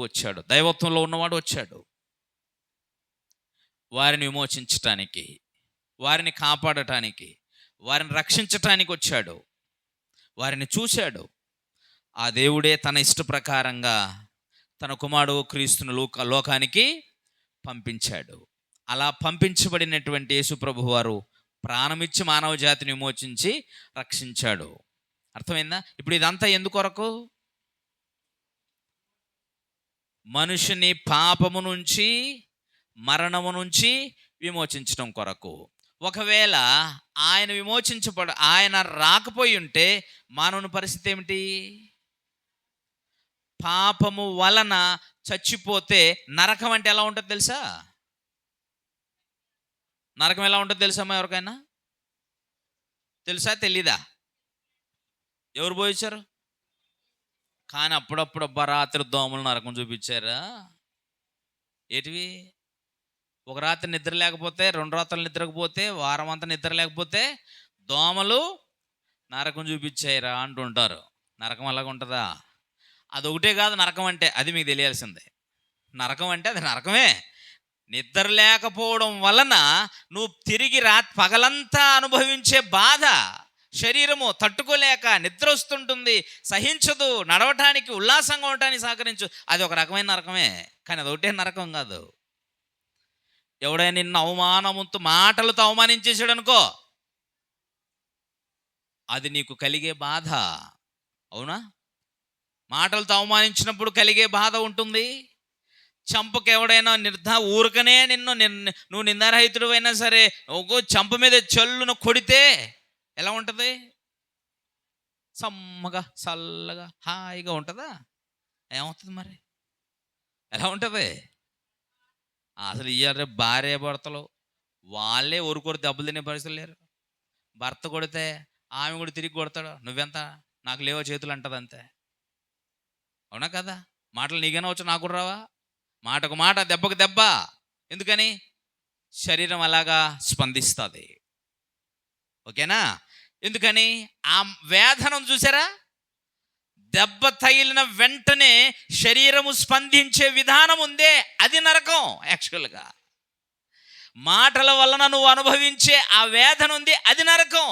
S1: వచ్చాడు. దైవత్వంలో ఉన్నవాడు వచ్చాడు. వారిని విమోచించటానికి, వారిని కాపాడటానికి, వారిని రక్షించటానికి వచ్చాడు. వారిని చూశాడు. ఆ దేవుడే తన ఇష్ట ప్రకారంగా తన కుమారుడు క్రీస్తును లోకానికి పంపించాడు. అలా పంపించబడినటువంటి యేసు ప్రభువు వారు ప్రాణమిచ్చి మానవ జాతిని విమోచించి రక్షించాడు. అర్థమైందా? ఇప్పుడు ఇదంతా ఎందుకొరకు? మనుషుని పాపము నుంచి, మరణము నుంచి విమోచించడం కొరకు. ఒకవేళ ఆయన రాకపోయి ఉంటే మానవుని పరిస్థితి ఏమిటి? పాపము వలన చచ్చిపోతే నరకం అంటే ఎలా ఉంటుంది తెలుసా? నరకం ఎలా ఉంటుంది తెలుసా అమ్మా? ఎవరికైనా తెలుసా? తెలీదా? ఎవరు పోయించారు? కానీ అప్పుడప్పుడు రాత్రి దోమలు నరకం చూపించారా? ఏటివి? ఒక రాత్రి నిద్ర లేకపోతే, 2 రాత్రులు నిద్రకపోతే, వారం అంతా నిద్ర లేకపోతే దోమలు నరకం చూపించాయిరా అంటుంటారు. నరకం అలాగ ఉంటుందా? అదొకటే కాదు నరకం అంటే, అది మీకు తెలియాల్సిందే. నరకం అంటే అది నరకమే. నిద్ర లేకపోవడం వలన నువ్వు తిరిగి పగలంతా అనుభవించే బాధ, శరీరము తట్టుకోలేక నిద్ర వస్తుంటుంది, సహించదు, నడవటానికి ఉల్లాసంగా ఉండటానికి సహకరించు. అది ఒక రకమైన నరకమే. కానీ అది ఒకటే నరకం కాదు. ఎవడైనా నిన్ను మాటలతో అవమానించేసాడు అనుకో, అది నీకు కలిగే బాధ. అవునా? మాటలతో అవమానించినప్పుడు కలిగే బాధ ఉంటుంది. చంపకు ఎవడైనా ఊరకనే నువ్వు నిందారహితుడు అయినా సరే ఒక చంప మీద చల్లును కొడితే ఎలా ఉంటుంది? సమ్మగా చల్లగా హాయిగా ఉంటుందా? ఏమవుతుంది మరి? ఎలా ఉంటుంది? అసలు ఇయ్యారు భార్య భర్తలు వాళ్ళే ఊరుకోరు, దెబ్బలు తినే పరిస్థితులు లేరు. భర్త కొడితే ఆమె కూడా తిరిగి కొడతాడు, నువ్వెంత నాకు లేవో చేతులు అంటది అంతే. అవునా కదా? మాటలు నీకైనా వచ్చు, నాకు రావా? మాటకు మాట, దెబ్బకు దెబ్బ. ఎందుకని? శరీరం అలాగా స్పందిస్తుంది. ఓకేనా? ఎందుకని? ఆ వేదనను చూసారా? దెబ్బ తగిలిన వెంటనే శరీరము స్పందించే విధానం ఉందే, అది నరకం. యాక్చువల్గా మాటల వలన నువ్వు అనుభవించే ఆ వేదన ఉంది, అది నరకం.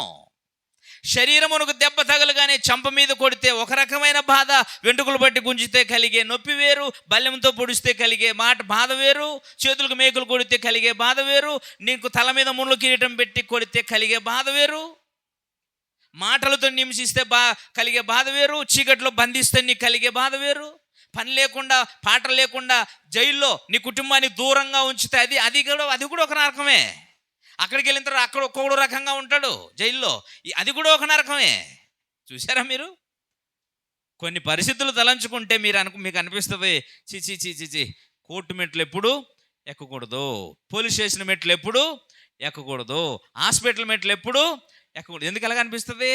S1: శరీరమునకు దెబ్బ తగలగానే చంప మీద కొడితే ఒక రకమైన బాధ, వెంట్రుకలు బట్టి గుంజితే కలిగే నొప్పి వేరు, బల్లెంతో పొడిస్తే కలిగే బాధ వేరు, చేతులకు మేకులు కొడితే కలిగే బాధ వేరు, నీకు తల మీద ముళ్ళు కిరీటం పెట్టి కొడితే కలిగే బాధ వేరు, మాటలతో హింసిస్తే కలిగే బాధ వేరు, చీకట్లో బంధిస్తే నీకు కలిగే బాధ వేరు, పని లేకుండా పాట లేకుండా జైల్లో నీ కుటుంబాన్ని దూరంగా ఉంచితే అది కూడా ఒక నరకమే. అక్కడికి వెళ్ళిన తర్వాత అక్కడ ఒక్కొక్కడు రకంగా ఉంటాడు జైల్లో, అది కూడా ఒక నరకమే. చూసారా మీరు? కొన్ని పరిస్థితులు తలంచుకుంటే మీకు అనిపిస్తుంది, చిచి చిచి కోర్టు మెట్లు ఎప్పుడు ఎక్కకూడదు, పోలీస్ స్టేషన్ మెట్లు ఎప్పుడు ఎక్కకూడదు, హాస్పిటల్ మెట్లు ఎప్పుడు ఎక్కకూడదు. ఎందుకు అలాగ అనిపిస్తుంది?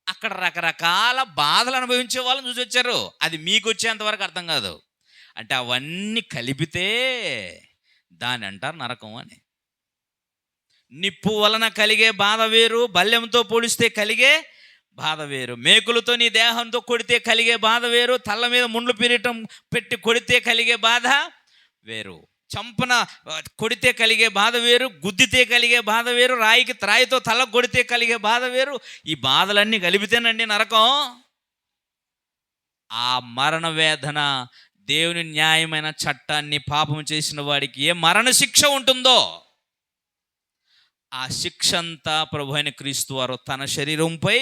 S1: అక్కడ రకరకాల బాధలు అనుభవించే వాళ్ళని చూసి వచ్చారు, అది మీకు వచ్చేంత వరకు అర్థం కాదు. అంటే అవన్నీ కలిపితే దాని అంటారు నరకం అని. నిప్పు వలన కలిగే బాధ వేరు, బల్లెంతో పొడిస్తే కలిగే బాధ వేరు, మేకులతో నీ దేహంతో కొడితే కలిగే బాధ వేరు, తల్ల మీద ముండ్లు కిరీటం పెట్టి కొడితే కలిగే బాధ వేరు, చంపన కొడితే కలిగే బాధ వేరు, గుద్దితే కలిగే బాధ వేరు, రాయితో తల కొడితే కలిగే బాధ వేరు. ఈ బాధలన్నీ కలిపితేనండి నరకం. ఆ మరణ వేదన దేవుని న్యాయమైన చట్టాన్ని పాపం చేసిన వాడికి ఏ మరణ శిక్ష ఉంటుందో ఆ శిక్ష అంతా ప్రభు అయిన క్రీస్తు వారు తన శరీరంపై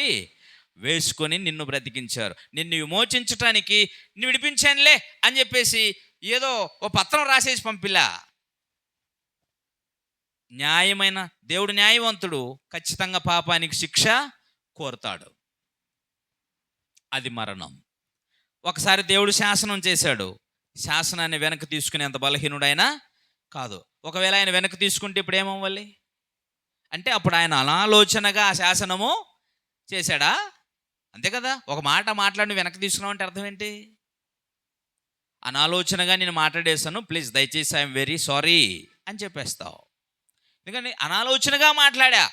S1: వేసుకొని నిన్ను బ్రతికించారు. నిన్ను విమోచించటానికి నిన్ను విడిపించానులే అని చెప్పేసి ఏదో ఓ పత్రం రాసేసి పంపిలా. న్యాయమైన దేవుడు న్యాయవంతుడు, ఖచ్చితంగా పాపానికి శిక్ష కోరుతాడు. అది మరణం. ఒకసారి దేవుడు శాసనం చేశాడు, శాసనాన్ని వెనక్కి తీసుకునేంత బలహీనుడైనా కాదు. ఒకవేళ ఆయన వెనక్కి తీసుకుంటే ఇప్పుడు ఏమవ్వాలి అంటే, అప్పుడు ఆయన అనాలోచనగా ఆ శాసనము చేశాడా? అంతే కదా. ఒక మాట మాట్లాడి వెనక్కి తీసుకున్నావు అంటే అర్థం ఏంటి? అనాలోచనగా నేను మాట్లాడేశాను, ప్లీజ్ దయచేసి ఐఎమ్ వెరీ సారీ అని చెప్పేస్తావు. ఎందుకంటే అనాలోచనగా మాట్లాడా,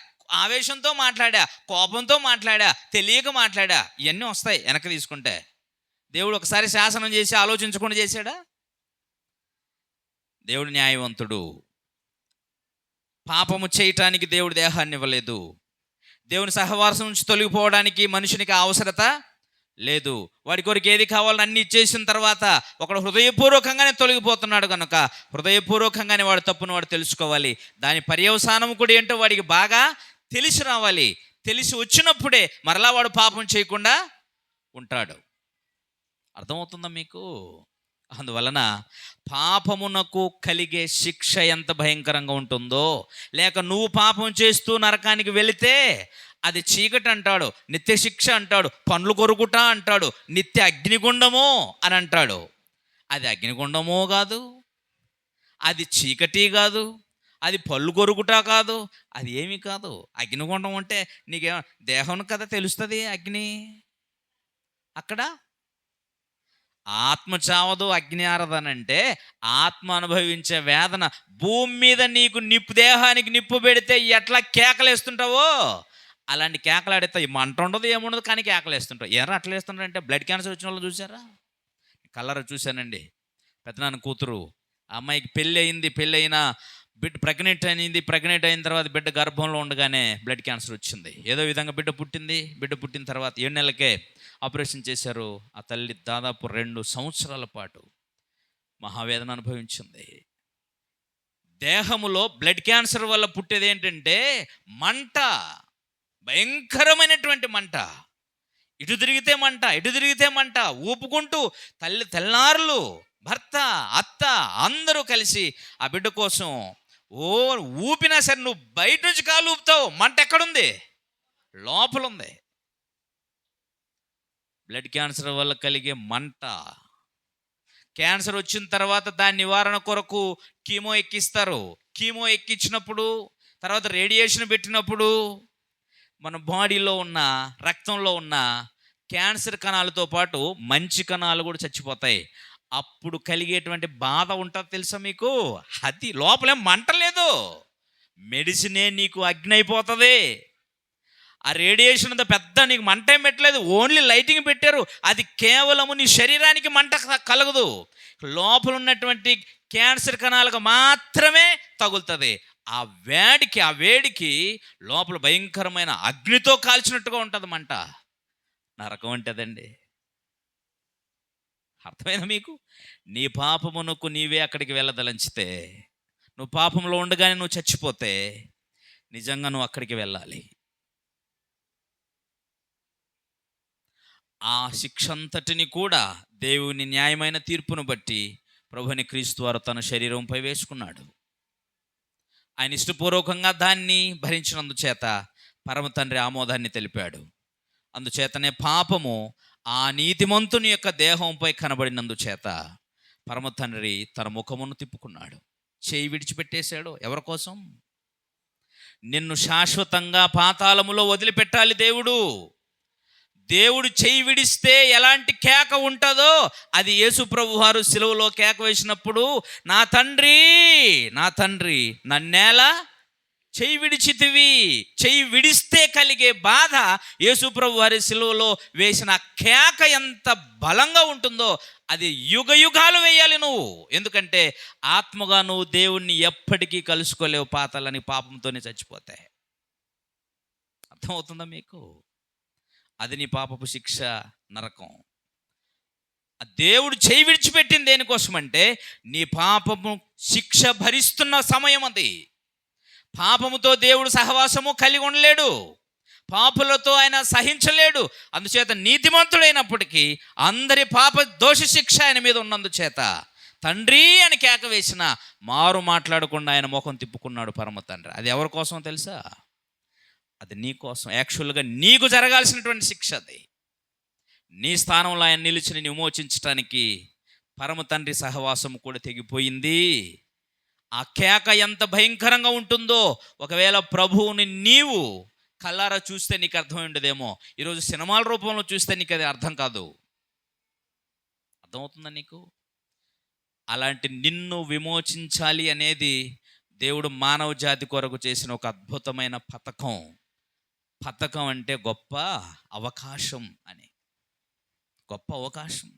S1: ఆవేశంతో మాట్లాడా, కోపంతో మాట్లాడా, తెలియక మాట్లాడా, ఇవన్నీ వస్తాయి వెనక్కి తీసుకుంటే. దేవుడు ఒకసారి శాసనం చేసి ఆలోచించకుండా చేశాడా? దేవుడు న్యాయవంతుడు. పాపము చేయటానికి దేవుడు దేహాన్ని ఇవ్వలేదు. దేవుని సహవాసం నుంచి తొలగిపోవడానికి మనుషునికి అవసరత లేదు. వాడి కొరకు ఏది కావాలని అన్ని ఇచ్చేసిన తర్వాత ఒకడు హృదయపూర్వకంగానే తొలగిపోతున్నాడు కనుక హృదయపూర్వకంగానే వాడు తప్పును వాడు తెలుసుకోవాలి. దాని పర్యవసానం కూడా ఏంటో వాడికి బాగా తెలిసి రావాలి. తెలిసి వచ్చినప్పుడే మరలా వాడు పాపం చేయకుండా ఉంటాడు. అర్థమవుతుందా మీకు? అందువలన పాపమునకు కలిగే శిక్ష ఎంత భయంకరంగా ఉంటుందో, లేక నువ్వు పాపం చేస్తూ నరకానికి వెళితే అది చీకటి అంటాడు, నిత్య శిక్ష అంటాడు, పండ్లు కొరుకుట అంటాడు, నిత్య అగ్నిగుండము అని అంటాడు. అది అగ్నిగుండమో కాదు, అది చీకటి కాదు, అది పళ్ళు కొరుకుట కాదు, అది ఏమీ కాదు. అగ్నిగుండం అంటే నీకేమో దేహం కదా తెలుస్తుంది. అగ్ని అక్కడ ఆత్మ చావదు, అగ్ని ఆరదనంటే ఆత్మ అనుభవించే వేదన. భూమి మీద నీకు దేహానికి నిప్పు పెడితే ఎట్లా కేకలేస్తుంటావో అలాంటి కేకలాడేస్తావు. మంట ఉండదు, ఏముండదు, కానీ కేకలేస్తుంటావు. ఎర్ర అట్లా వేస్తుంటారు అంటే బ్లడ్ క్యాన్సర్ వచ్చిన వాళ్ళు చూసారా? కలర్ చూశానండి. పెద్దనాన్న కూతురు, అమ్మాయికి పెళ్ళి అయిన బిడ్డ ప్రెగ్నెంట్ అయిన తర్వాత బిడ్డ గర్భంలో ఉండగానే బ్లడ్ క్యాన్సర్ వచ్చింది. ఏదో విధంగా బిడ్డ పుట్టిన తర్వాత 7 నెలలకే ఆపరేషన్ చేశారు. ఆ తల్లి దాదాపు 2 సంవత్సరాల పాటు మహావేదన అనుభవించింది. దేహములో బ్లడ్ క్యాన్సర్ వల్ల పుట్టేది ఏంటంటే మంట, భయంకరమైనటువంటి మంట. ఇటు తిరిగితే మంట, ఊపుకుంటూ తెల్లారులు భర్త, అత్త అందరూ కలిసి ఆ బిడ్డ కోసం ఓ ఊపినా సరే నువ్వు బయట నుంచి కాలు ఊపుతావు, మంట ఎక్కడుంది? లోపల ఉంది. బ్లడ్ క్యాన్సర్ వల్ల కలిగే మంట. క్యాన్సర్ వచ్చిన తర్వాత దాని నివారణ కొరకు కీమో ఎక్కిస్తారు. కీమో ఎక్కించినప్పుడు తర్వాత రేడియేషన్ పెట్టినప్పుడు మన బాడీలో ఉన్న రక్తంలో ఉన్న క్యాన్సర్ కణాలతో పాటు మంచి కణాలు కూడా చచ్చిపోతాయి. అప్పుడు కలిగేటువంటి బాధ ఉంటుంది తెలుసా మీకు? అది లోపలేం మంట లేదు, మెడిసినే నీకు అగ్ని అయిపోతుంది. ఆ రేడియేషన్ అంతా పెద్ద నీకు మంట ఏం పెట్టలేదు, ఓన్లీ లైటింగ్ పెట్టారు. అది కేవలము నీ శరీరానికి మంట కలగదు, లోపల ఉన్నటువంటి క్యాన్సర్ కణాలకు మాత్రమే తగులుతుంది. ఆ వేడికి లోపల భయంకరమైన అగ్నితో కాల్చినట్టుగా ఉంటుంది మంట. నరకం ఉంటుందండి. అర్థమైందా మీకు? నీ పాపమునకు నీవే అక్కడికి వెళ్ళదలంచితే, నువ్వు పాపంలో ఉండగానే నువ్వు చచ్చిపోతే నిజంగా నువ్వు అక్కడికి వెళ్ళాలి. ఆ శిక్ష అంతటిని కూడా దేవుని న్యాయమైన తీర్పును బట్టి ప్రభుని క్రీస్తు వారు తన శరీరంపై వేసుకున్నాడు. ఆయన ఇష్టపూర్వకంగా దాన్ని భరించినందుచేత పరమ తండ్రి ఆమోదాన్ని తెలిపాడు. అందుచేతనే పాపము ఆ నీతిమంతుని యొక్క దేహంపై కనబడినందుచేత పరమ తండ్రి తన ముఖమును తిప్పుకున్నాడు, చేయి విడిచిపెట్టేశాడు. ఎవరి కోసం? నిన్ను శాశ్వతంగా పాతాళములో వదిలిపెట్టాలి దేవుడు. దేవుడు చేయి విడిస్తే ఎలాంటి కేక ఉంటుందో అది యేసు ప్రభు వారు సిలువలో కేక వేసినప్పుడు, నా తండ్రి నా తండ్రి నన్నేలా చెయ్యి విడిచితివి. చెయ్యి విడిస్తే కలిగే బాధ యేసు ప్రభు వారి సిలువలో వేసిన కేక ఎంత బలంగా ఉంటుందో అది యుగ యుగాలు వేయాలి నువ్వు. ఎందుకంటే ఆత్మగా నువ్వు దేవుణ్ణి ఎప్పటికీ కలుసుకోలేవు, పాతాలని పాపంతోనే చచ్చిపోతాయి. అర్థమవుతుందా మీకు? అది నీ పాపపు శిక్ష, నరకం. దేవుడు చేయి విడిచిపెట్టింది దేనికోసమంటే నీ పాపము శిక్ష భరిస్తున్న సమయం అది. పాపముతో దేవుడు సహవాసము కలిగి ఉండలేడు, పాపులతో ఆయన సహించలేడు. అందుచేత నీతిమంతుడైనప్పటికీ అందరి పాప దోష శిక్ష ఆయన మీద ఉన్నందుచేత తండ్రి అని కేక వేసిన మారు మాట్లాడకుండా ఆయన ముఖం తిప్పుకున్నాడు పరమ తండ్రి. అది ఎవరి కోసం తెలుసా? అది నీ కోసం. యాక్చువల్గా నీకు జరగాల్సినటువంటి శిక్ష అది. నీ స్థానంలో ఆయన నిలిచి నిన్ను విమోచించడానికి పరమ తండ్రి సహవాసం కూడా తెగిపోయింది. ఆ కేక ఎంత భయంకరంగా ఉంటుందో ఒకవేళ ప్రభువుని నీవు కళ్ళారా చూస్తే నీకు అర్థమై ఉండదేమో. ఈరోజు సినిమాల రూపంలో చూస్తే నీకు అది అర్థం కాదు. అర్థమవుతుందా నీకు? అలాంటి నిన్ను విమోచించాలి అనేది దేవుడు మానవ జాతి కొరకు చేసిన ఒక అద్భుతమైన పథకం. పథకం అంటే గొప్ప అవకాశం అని, గొప్ప అవకాశం.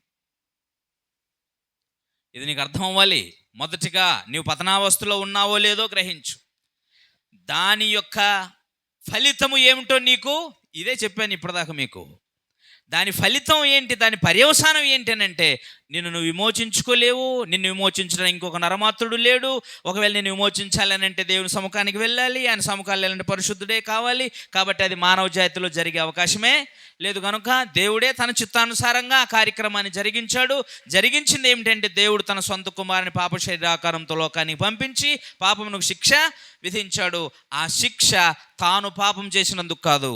S1: ఇది నీకు అర్థం అవ్వాలి. మొదటిగా నీవు పతనావస్థలో ఉన్నావో లేదో గ్రహించు. దాని యొక్క ఫలితము ఏమిటో నీకు ఇదే చెప్పాను ఇప్పటిదాకా మీకు. దాని ఫలితం ఏంటి, దాని పర్యవసానం ఏంటి అని అంటే నిన్ను నువ్వు విమోచించుకోలేవు. నిన్ను విమోచించడానికి ఇంకొక నరమాత్రుడు లేడు. ఒకవేళ నేను విమోచించాలని అంటే దేవుని సముఖానికి వెళ్ళాలి. ఆయన సముఖాలు వెళ్ళాలంటే పరిశుద్ధుడే కావాలి. కాబట్టి అది మానవ జాతిలో జరిగే అవకాశమే లేదు. కనుక దేవుడే తన చిత్తానుసారంగా ఆ కార్యక్రమాన్ని జరిగించాడు. జరిగించింది ఏమిటంటే దేవుడు తన సొంత కుమారుని పాప శరీరాకారంతో లోకానికి పంపించి పాపమునకు శిక్ష విధించాడు. ఆ శిక్ష తాను పాపం చేసినందుకు కాదు,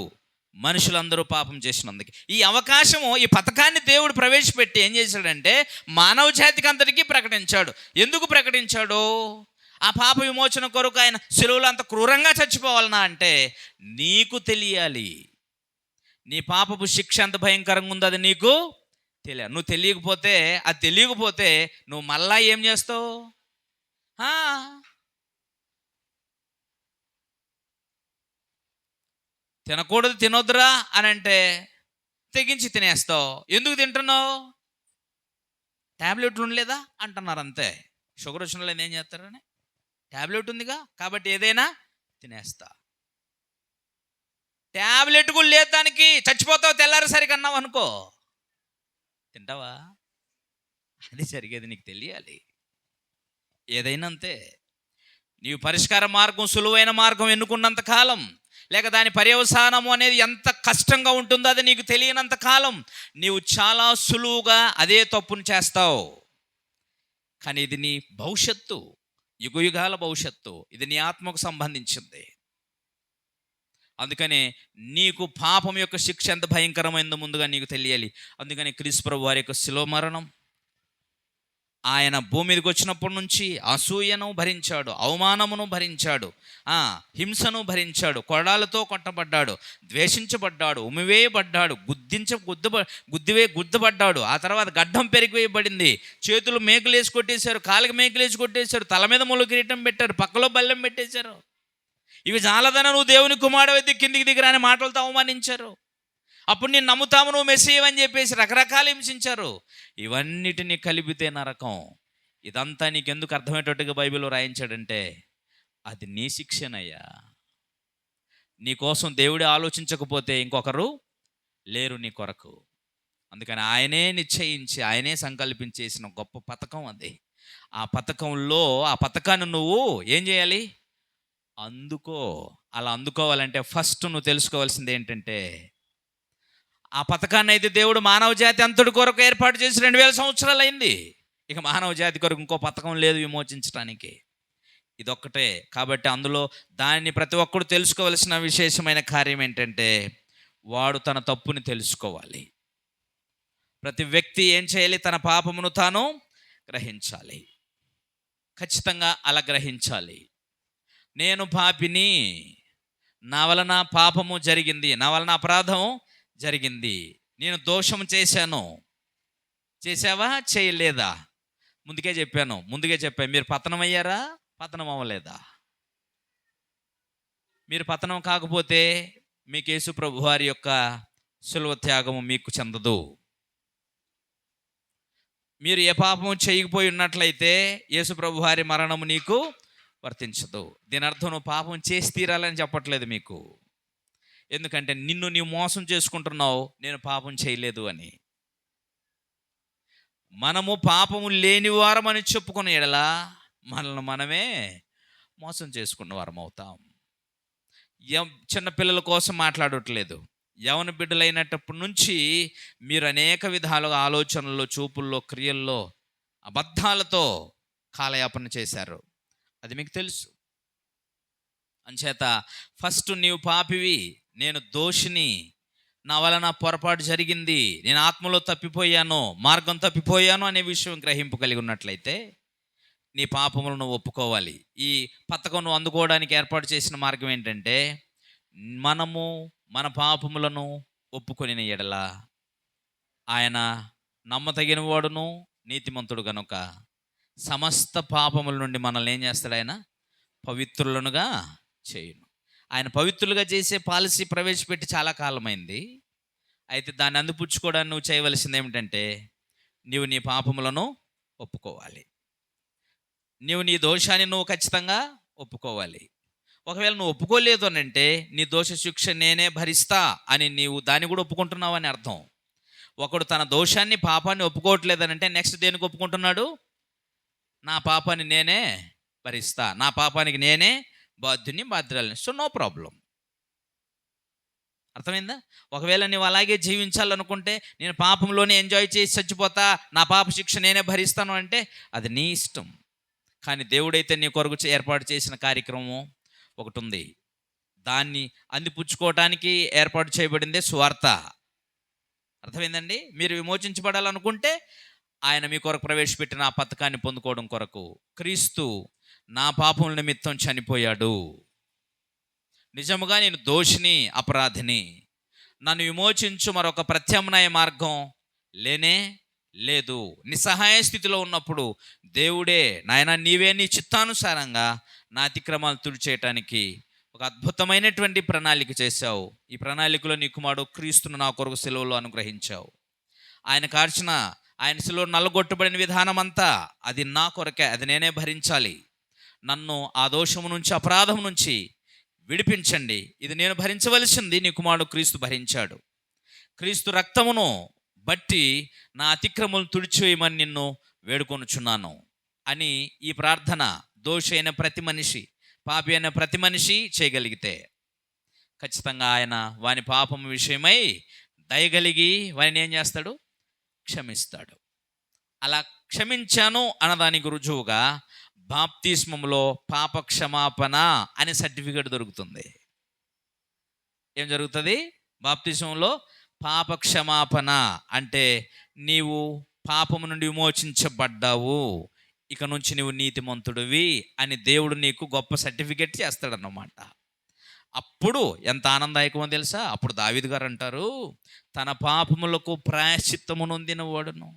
S1: మనుషులందరూ పాపం చేసినందుకు. ఈ అవకాశము, ఈ పథకాన్ని దేవుడు ప్రవేశపెట్టి ఏం చేశాడంటే మానవ జాతికి అందరికీ ప్రకటించాడు. ఎందుకు ప్రకటించాడు? ఆ పాప విమోచన కొరకు ఆయన సిలువలో అంత క్రూరంగా చచ్చిపోవాలన్నా అంటే నీకు తెలియాలి. నీ పాపపు శిక్ష ఎంత భయంకరంగా ఉందో అది నీకు తెలియాలి. నువ్వు తెలియకపోతే నువ్వు మళ్ళా ఏం చేస్తావు? తినకూడదు తినొద్దురా అని అంటే తెగించి తినేస్తావు. ఎందుకు తింటున్నావు? ట్యాబ్లెట్లు ఉండలేదా అంటున్నారు అంతే. షుగర్ వచ్చిన వాళ్ళు ఏం చేస్తారని ట్యాబ్లెట్ ఉందిగా కాబట్టి ఏదైనా తినేస్తా. ట్యాబ్లెట్ కూడా లేదు, దానికి చచ్చిపోతావు తెల్లారేసరికి అన్నావు అనుకో, తింటావా? అది జరిగేది నీకు తెలియాలి. ఏదైనా అంతే. నీవు పరిష్కార మార్గం, సులువైన మార్గం ఎన్నుకున్నంత కాలం, లేక దాని పర్యవసానము అనేది ఎంత కష్టంగా ఉంటుందో అది నీకు తెలియనంత కాలం నీవు చాలా సులువుగా అదే తప్పును చేస్తావు. కానీ ఇది నీ భవిష్యత్తు, యుగయుగాల భవిష్యత్తు, ఇది నీ ఆత్మకు సంబంధించింది. అందుకనే నీకు పాపం యొక్క శిక్ష ఎంత భయంకరమైందో ముందుగా నీకు తెలియాలి. అందుకని క్రీస్తు ప్రభువు వారి యొక్క శిలువ మరణం, ఆయన భూమి మీదకి వచ్చినప్పటి నుంచి అసూయను భరించాడు, అవమానమును భరించాడు, హింసను భరించాడు, కొరడాలతో కొట్టబడ్డాడు, ద్వేషించబడ్డాడు, ఉమివేయబడ్డాడు, గుద్దబడ్డాడు. ఆ తర్వాత గడ్డం పెరిగివేయబడింది, చేతులు మేకులేసి కొట్టేశారు, కాళ్ళకి మేకులేసి కొట్టేశారు, తల మీద ముళ్ళు కిరీటం పెట్టారు, పక్కలో బల్లెం పెట్టేశారు. ఇవి చాలదన నువ్వు దేవుని కుమారుడైతే కిందికి దిగిరాని మాటలతో అవమానించారు. అప్పుడు నేను నమ్ముతాము నువ్వు మెస్సీయవు అని చెప్పేసి రకరకాలు హింసించారు. ఇవన్నిటిని కలిపితే నరకం. ఇదంతా నీకెందుకు అర్థమయ్యేటట్టుగా బైబిల్లో రాయించాడంటే అది నీ శిక్షనయ్యా. నీకోసం దేవుడే ఆలోచించకపోతే ఇంకొకరు లేరు నీ కొరకు. అందుకని ఆయనే నిశ్చయించి ఆయనే సంకల్పించేసిన గొప్ప పథకం అది. ఆ పథకంలో ఆ పథకాన్ని నువ్వు ఏం చేయాలి? అందుకో. అలా అందుకోవాలంటే ఫస్ట్ నువ్వు తెలుసుకోవాల్సింది ఏంటంటే, ఆ పథకాన్ని అయితే దేవుడు మానవ జాతి అంతటి కొరకు ఏర్పాటు చేసి 2000 సంవత్సరాలు అయింది. ఇక మానవ జాతి కొరకు ఇంకో పథకం లేదు విమోచించడానికి, ఇదొక్కటే. కాబట్టి అందులో దాన్ని ప్రతి ఒక్కరు తెలుసుకోవలసిన విశేషమైన కార్యం ఏంటంటే, వాడు తన తప్పుని తెలుసుకోవాలి. ప్రతి వ్యక్తి ఏం చేయాలి? తన పాపమును తాను గ్రహించాలి. ఖచ్చితంగా అలా గ్రహించాలి. నేను పాపిని, నా వలన పాపము జరిగింది, నా వలన అపరాధం జరిగింది, నేను దోషం చేశాను. చేసావా? చేయలేదా? ముందుగా చెప్పాను. మీరు పతనం అయ్యారా? పతనం అవ్వలేదా? మీరు పతనం కాకపోతే మీకు యేసు ప్రభు వారి యొక్క శిలువ త్యాగము మీకు చెందదు. మీరు ఏ పాపము చేయకపోయి ఉన్నట్లయితే యేసు ప్రభు వారి మరణము నీకు వర్తించదు. దీని అర్థం నువ్వు పాపం చేసి తీరాలని చెప్పట్లేదు మీకు. ఎందుకంటే నిన్ను నీవు మోసం చేసుకుంటున్నావు, నేను పాపం చేయలేదు అని. మనము పాపము లేని వారమని చెప్పుకున్న ఎడల మనల్ని మనమే మోసం చేసుకున్న వారం అవుతాం. చిన్నపిల్లల కోసం మాట్లాడట్లేదు. యవన బిడ్డలైనప్పటి నుంచి మీరు అనేక విధాలుగా ఆలోచనల్లో, చూపుల్లో, క్రియల్లో అబద్ధాలతో కాలయాపన చేశారు. అది మీకు తెలుసు. అంచేత ఫస్ట్ నీవు పాపివి, నేను దోషిని, నా వలన పొరపాటు జరిగింది, నేను ఆత్మలో తప్పిపోయాను, మార్గం తప్పిపోయాను అనే విషయం గ్రహింపు కలిగి ఉన్నట్లయితే నీ పాపములను నువ్వు ఒప్పుకోవాలి. ఈ పథకం నువ్వు అందుకోవడానికి ఏర్పాటు చేసిన మార్గం ఏంటంటే, మనము మన పాపములను ఒప్పుకొని ఎడల ఆయన నమ్మతగిన వాడును నీతిమంతుడు గనుక సమస్త పాపముల నుండి మనల్ని ఏం చేస్తాడు? ఆయన పవిత్రులనుగా చేయును. ఆయన పవిత్రులుగా చేసే పాలసీ ప్రవేశపెట్టి చాలా కాలమైంది. అయితే దాన్ని అందిపుచ్చుకోవడానికి నువ్వు చేయవలసింది ఏమిటంటే, నీవు నీ పాపములను ఒప్పుకోవాలి. నీవు నీ దోషాన్ని నువ్వు ఖచ్చితంగా ఒప్పుకోవాలి. ఒకవేళ నువ్వు ఒప్పుకోలేదు అని అంటే నీ దోష శిక్ష నేనే భరిస్తా అని నీవు దాన్ని కూడా ఒప్పుకుంటున్నావు అని అర్థం. ఒకడు తన దోషాన్ని, పాపాన్ని ఒప్పుకోవట్లేదని అంటే నెక్స్ట్ దేనికి ఒప్పుకుంటున్నాడు? నా పాపాన్ని నేనే భరిస్తా, నా పాపానికి నేనే బాధ్యురాలిని. So no problem. అర్థమైందా? ఒకవేళ నువ్వు అలాగే జీవించాలనుకుంటే, నేను పాపంలోనే ఎంజాయ్ చేసి చచ్చిపోతా, నా పాప శిక్ష నేనే భరిస్తాను అంటే అది నీ ఇష్టం. కానీ దేవుడైతే నీ కొరకు ఏర్పాటు చేసిన కార్యక్రమం ఒకటి ఉంది. దాన్ని అందిపుచ్చుకోవటానికి ఏర్పాటు చేయబడిందే సువార్త. అర్థమైందండి? మీరు విమోచించబడాలనుకుంటే ఆయన మీ కొరకు ప్రవేశపెట్టిన ఆ పథకాన్ని పొందుకోవడం కొరకు క్రీస్తు నా పాపముల నిమిత్తం చనిపోయాడు. నిజముగా నేను దోషిని, అపరాధిని. నన్ను విమోచించు మరొక ప్రత్యామ్నాయ మార్గం లేనే లేదు. నిస్సహాయ స్థితిలో ఉన్నప్పుడు దేవుడే, నాయనా నీవే నీ చిత్తానుసారంగా నా అతిక్రమాలు తుడిచేయటానికి ఒక అద్భుతమైనటువంటి ప్రణాళిక చేశావు. ఈ ప్రణాళికలో నీ కుమారుడు క్రీస్తును నా కొరకు సెలవులో అనుగ్రహించావు. ఆయన శిలువలో నల్లగొట్టబడిన విధానం అంతా అది నా కొరకే, అది నేనే భరించాలి. నన్ను ఆ దోషము నుంచి, అపరాధం నుంచి విడిపించండి. ఇది నేను భరించవలసింది, నీ కుమారుడు క్రీస్తు భరించాడు. క్రీస్తు రక్తమును బట్టి నా అతిక్రమములు తుడిచివేయమని నిన్ను వేడుకొనుచున్నాను అని ఈ ప్రార్థన దోషి అయిన ప్రతి మనిషి, పాపి అయిన ప్రతి మనిషి చేయగలిగితే ఖచ్చితంగా ఆయన వాని పాపం విషయమై దయగలిగి వారిని ఏం చేస్తాడు? క్షమిస్తాడు. అలా క్షమించాను అన్నదానికి రుజువుగా బాప్తిస్మములో పాప క్షమాపణ అనే సర్టిఫికేట్ దొరుకుతుంది. ఏం జరుగుతుంది? బాప్తిస్మంలో పాప క్షమాపణ అంటే నీవు పాపము నుండి విమోచించబడ్డావు, ఇక నుంచి నువ్వు నీతిమంతుడివి అని దేవుడు నీకు గొప్ప సర్టిఫికేట్ చేస్తాడన్నమాట. అప్పుడు ఎంత ఆనందదాయకమో తెలుసా? అప్పుడు దావీదు గారు అంటారు, తన పాపములకు ప్రాయశ్చిత్తము నొందిన వాడును,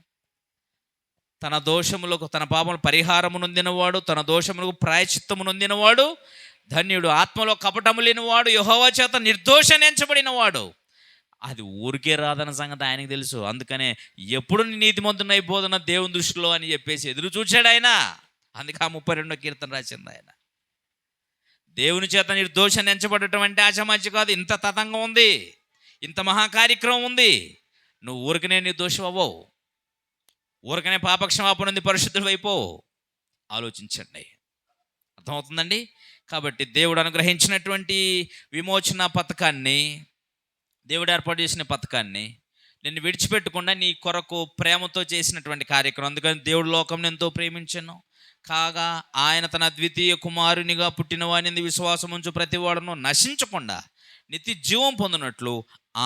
S1: తన దోషములకు తన పాపములు పరిహారము నొందినవాడు, తన దోషములకు ప్రాయశ్చిత్తము నొందినవాడు ధన్యుడు. ఆత్మలో కపటము లేనివాడు, యెహోవా చేత నిర్దోషణించబడిన వాడు. అది ఊరికే రాదన్న సంగతి ఆయనకు తెలుసు. అందుకనే ఎప్పుడు నీతిమంతునై బోధన దేవుని దృష్టిలో అని చెప్పేసి ఎదురు చూచాడు ఆయన. అందుకే ఆ 32వ కీర్తన రాసింది ఆయన. దేవుని చేత నిర్దోషాన్ని ఎంచబడటం అంటే ఆచమాచి కాదు. ఇంత తతంగం ఉంది, ఇంత మహాకార్యక్రమం ఉంది. నువ్వు ఊరికనే నిర్దోషం అవ్వవు, ఊరికనే పాపక్షమాపణ ఉంది, పరిశుద్ధుడు అయిపోవు. ఆలోచించండి, అర్థమవుతుందండి? కాబట్టి దేవుడు అనుగ్రహించినటువంటి విమోచన పథకాన్ని, దేవుడు ఏర్పాటు చేసిన పథకాన్ని నిన్ను విడిచిపెట్టకుండా నీ కొరకు ప్రేమతో చేసినటువంటి కార్యక్రమం. అందుకని దేవుడు లోకంను ఎంతో ప్రేమించెను కాగా ఆయన తన ద్వితీయ కుమారునిగా పుట్టిన వాని విశ్వాసం ఉంచు ప్రతి వాడును నశించకుండా నిత్య జీవం పొందినట్లు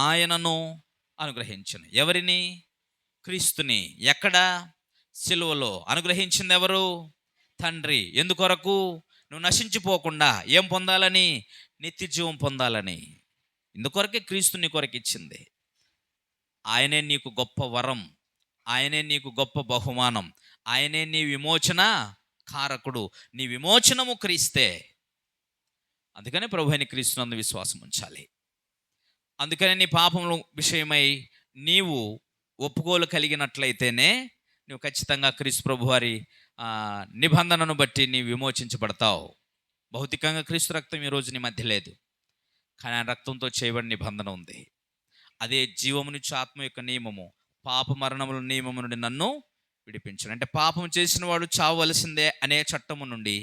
S1: ఆయనను అనుగ్రహించను. ఎవరిని? క్రీస్తుని. ఎక్కడ? సిలువలో. అనుగ్రహించింది ఎవరు? తండ్రి. ఎందుకొరకు? నువ్వు నశించిపోకుండా ఏం పొందాలని? నిత్య జీవం పొందాలని. ఇందుకొరకే క్రీస్తు నీ కొరకు ఇచ్చింది. ఆయనే నీకు గొప్ప వరం, ఆయనే నీకు గొప్ప బహుమానం, ఆయనే నీ విమోచన కారకుడు. నీ విమోచనము క్రీస్తే. అందుకనే ప్రభువైన క్రీస్తునందు విశ్వాసం ఉంచాలి. అందుకనే నీ పాపముల విషయమై నీవు ఒప్పుకోలు కలిగినట్లయితేనే నువ్వు ఖచ్చితంగా క్రీస్తు ప్రభువారి నిబంధనను బట్టి నీవు విమోచించబడతావు. భౌతికంగా క్రీస్తు రక్తం ఈరోజు నీ మధ్య లేదు, కానీ ఆ రక్తంతో చేయబడిన నిబంధన ఉంది. అదే జీవమునిచ్చు ఆత్మ యొక్క నియమము, పాప మరణముల నియమము నుండి నన్ను విడిపించను. అంటే పాపం చేసిన వాడు చావవలసిందే అనే చట్టము నుండి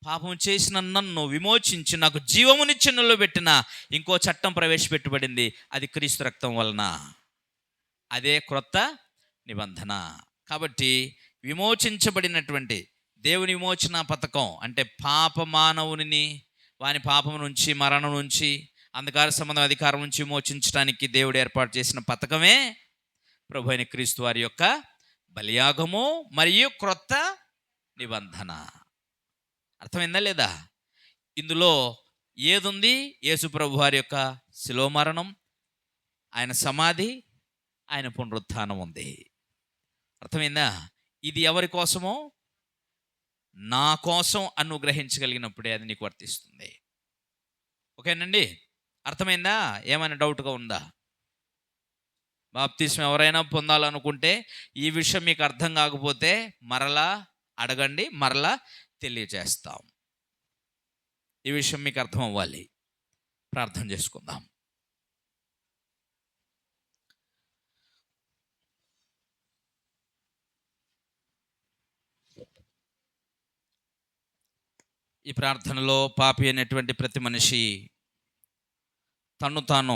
S1: పాపం చేసిన నన్ను విమోచించి నాకు జీవమునిచ్చినలో పెట్టిన ఇంకో చట్టం ప్రవేశపెట్టబడింది. అది క్రీస్తు రక్తం వలన. అదే క్రొత్త నిబంధన. కాబట్టి విమోచించబడినటువంటి దేవుని విమోచన పథకం అంటే పాప మానవుని వాని పాపం నుంచి, మరణం నుంచి, అంధకార సంబంధం అధికారం నుంచి విమోచించడానికి దేవుడు ఏర్పాటు చేసిన పథకమే ప్రభువైన క్రీస్తు వారి యొక్క బలియాగము మరియు క్రొత్త నిబంధన. అర్థమైందా లేదా? ఇందులో ఏదుంది? యేసు ప్రభు వారి యొక్క శిలువ మరణం, ఆయన సమాధి, ఆయన పునరుత్థానం ఉంది. అర్థమైందా? ఇది ఎవరి కోసమో? నా కోసం అనుగ్రహించగలిగినప్పుడే అది నీకు వర్తిస్తుంది. ఓకేనండి? అర్థమైందా? ఏమైనా డౌట్గా ఉందా? బాప్తిస్మం ఎవరైనా పొందాలనుకుంటే ఈ విషయం మీకు అర్థం కాకపోతే మరలా అడగండి, మరలా తెలియజేస్తాం. ఈ విషయం మీకు అర్థం అవ్వాలి. ప్రార్థన చేసుకుందాం. ఈ ప్రార్థనలో పాపి అనేటువంటి ప్రతి మనిషి తను తాను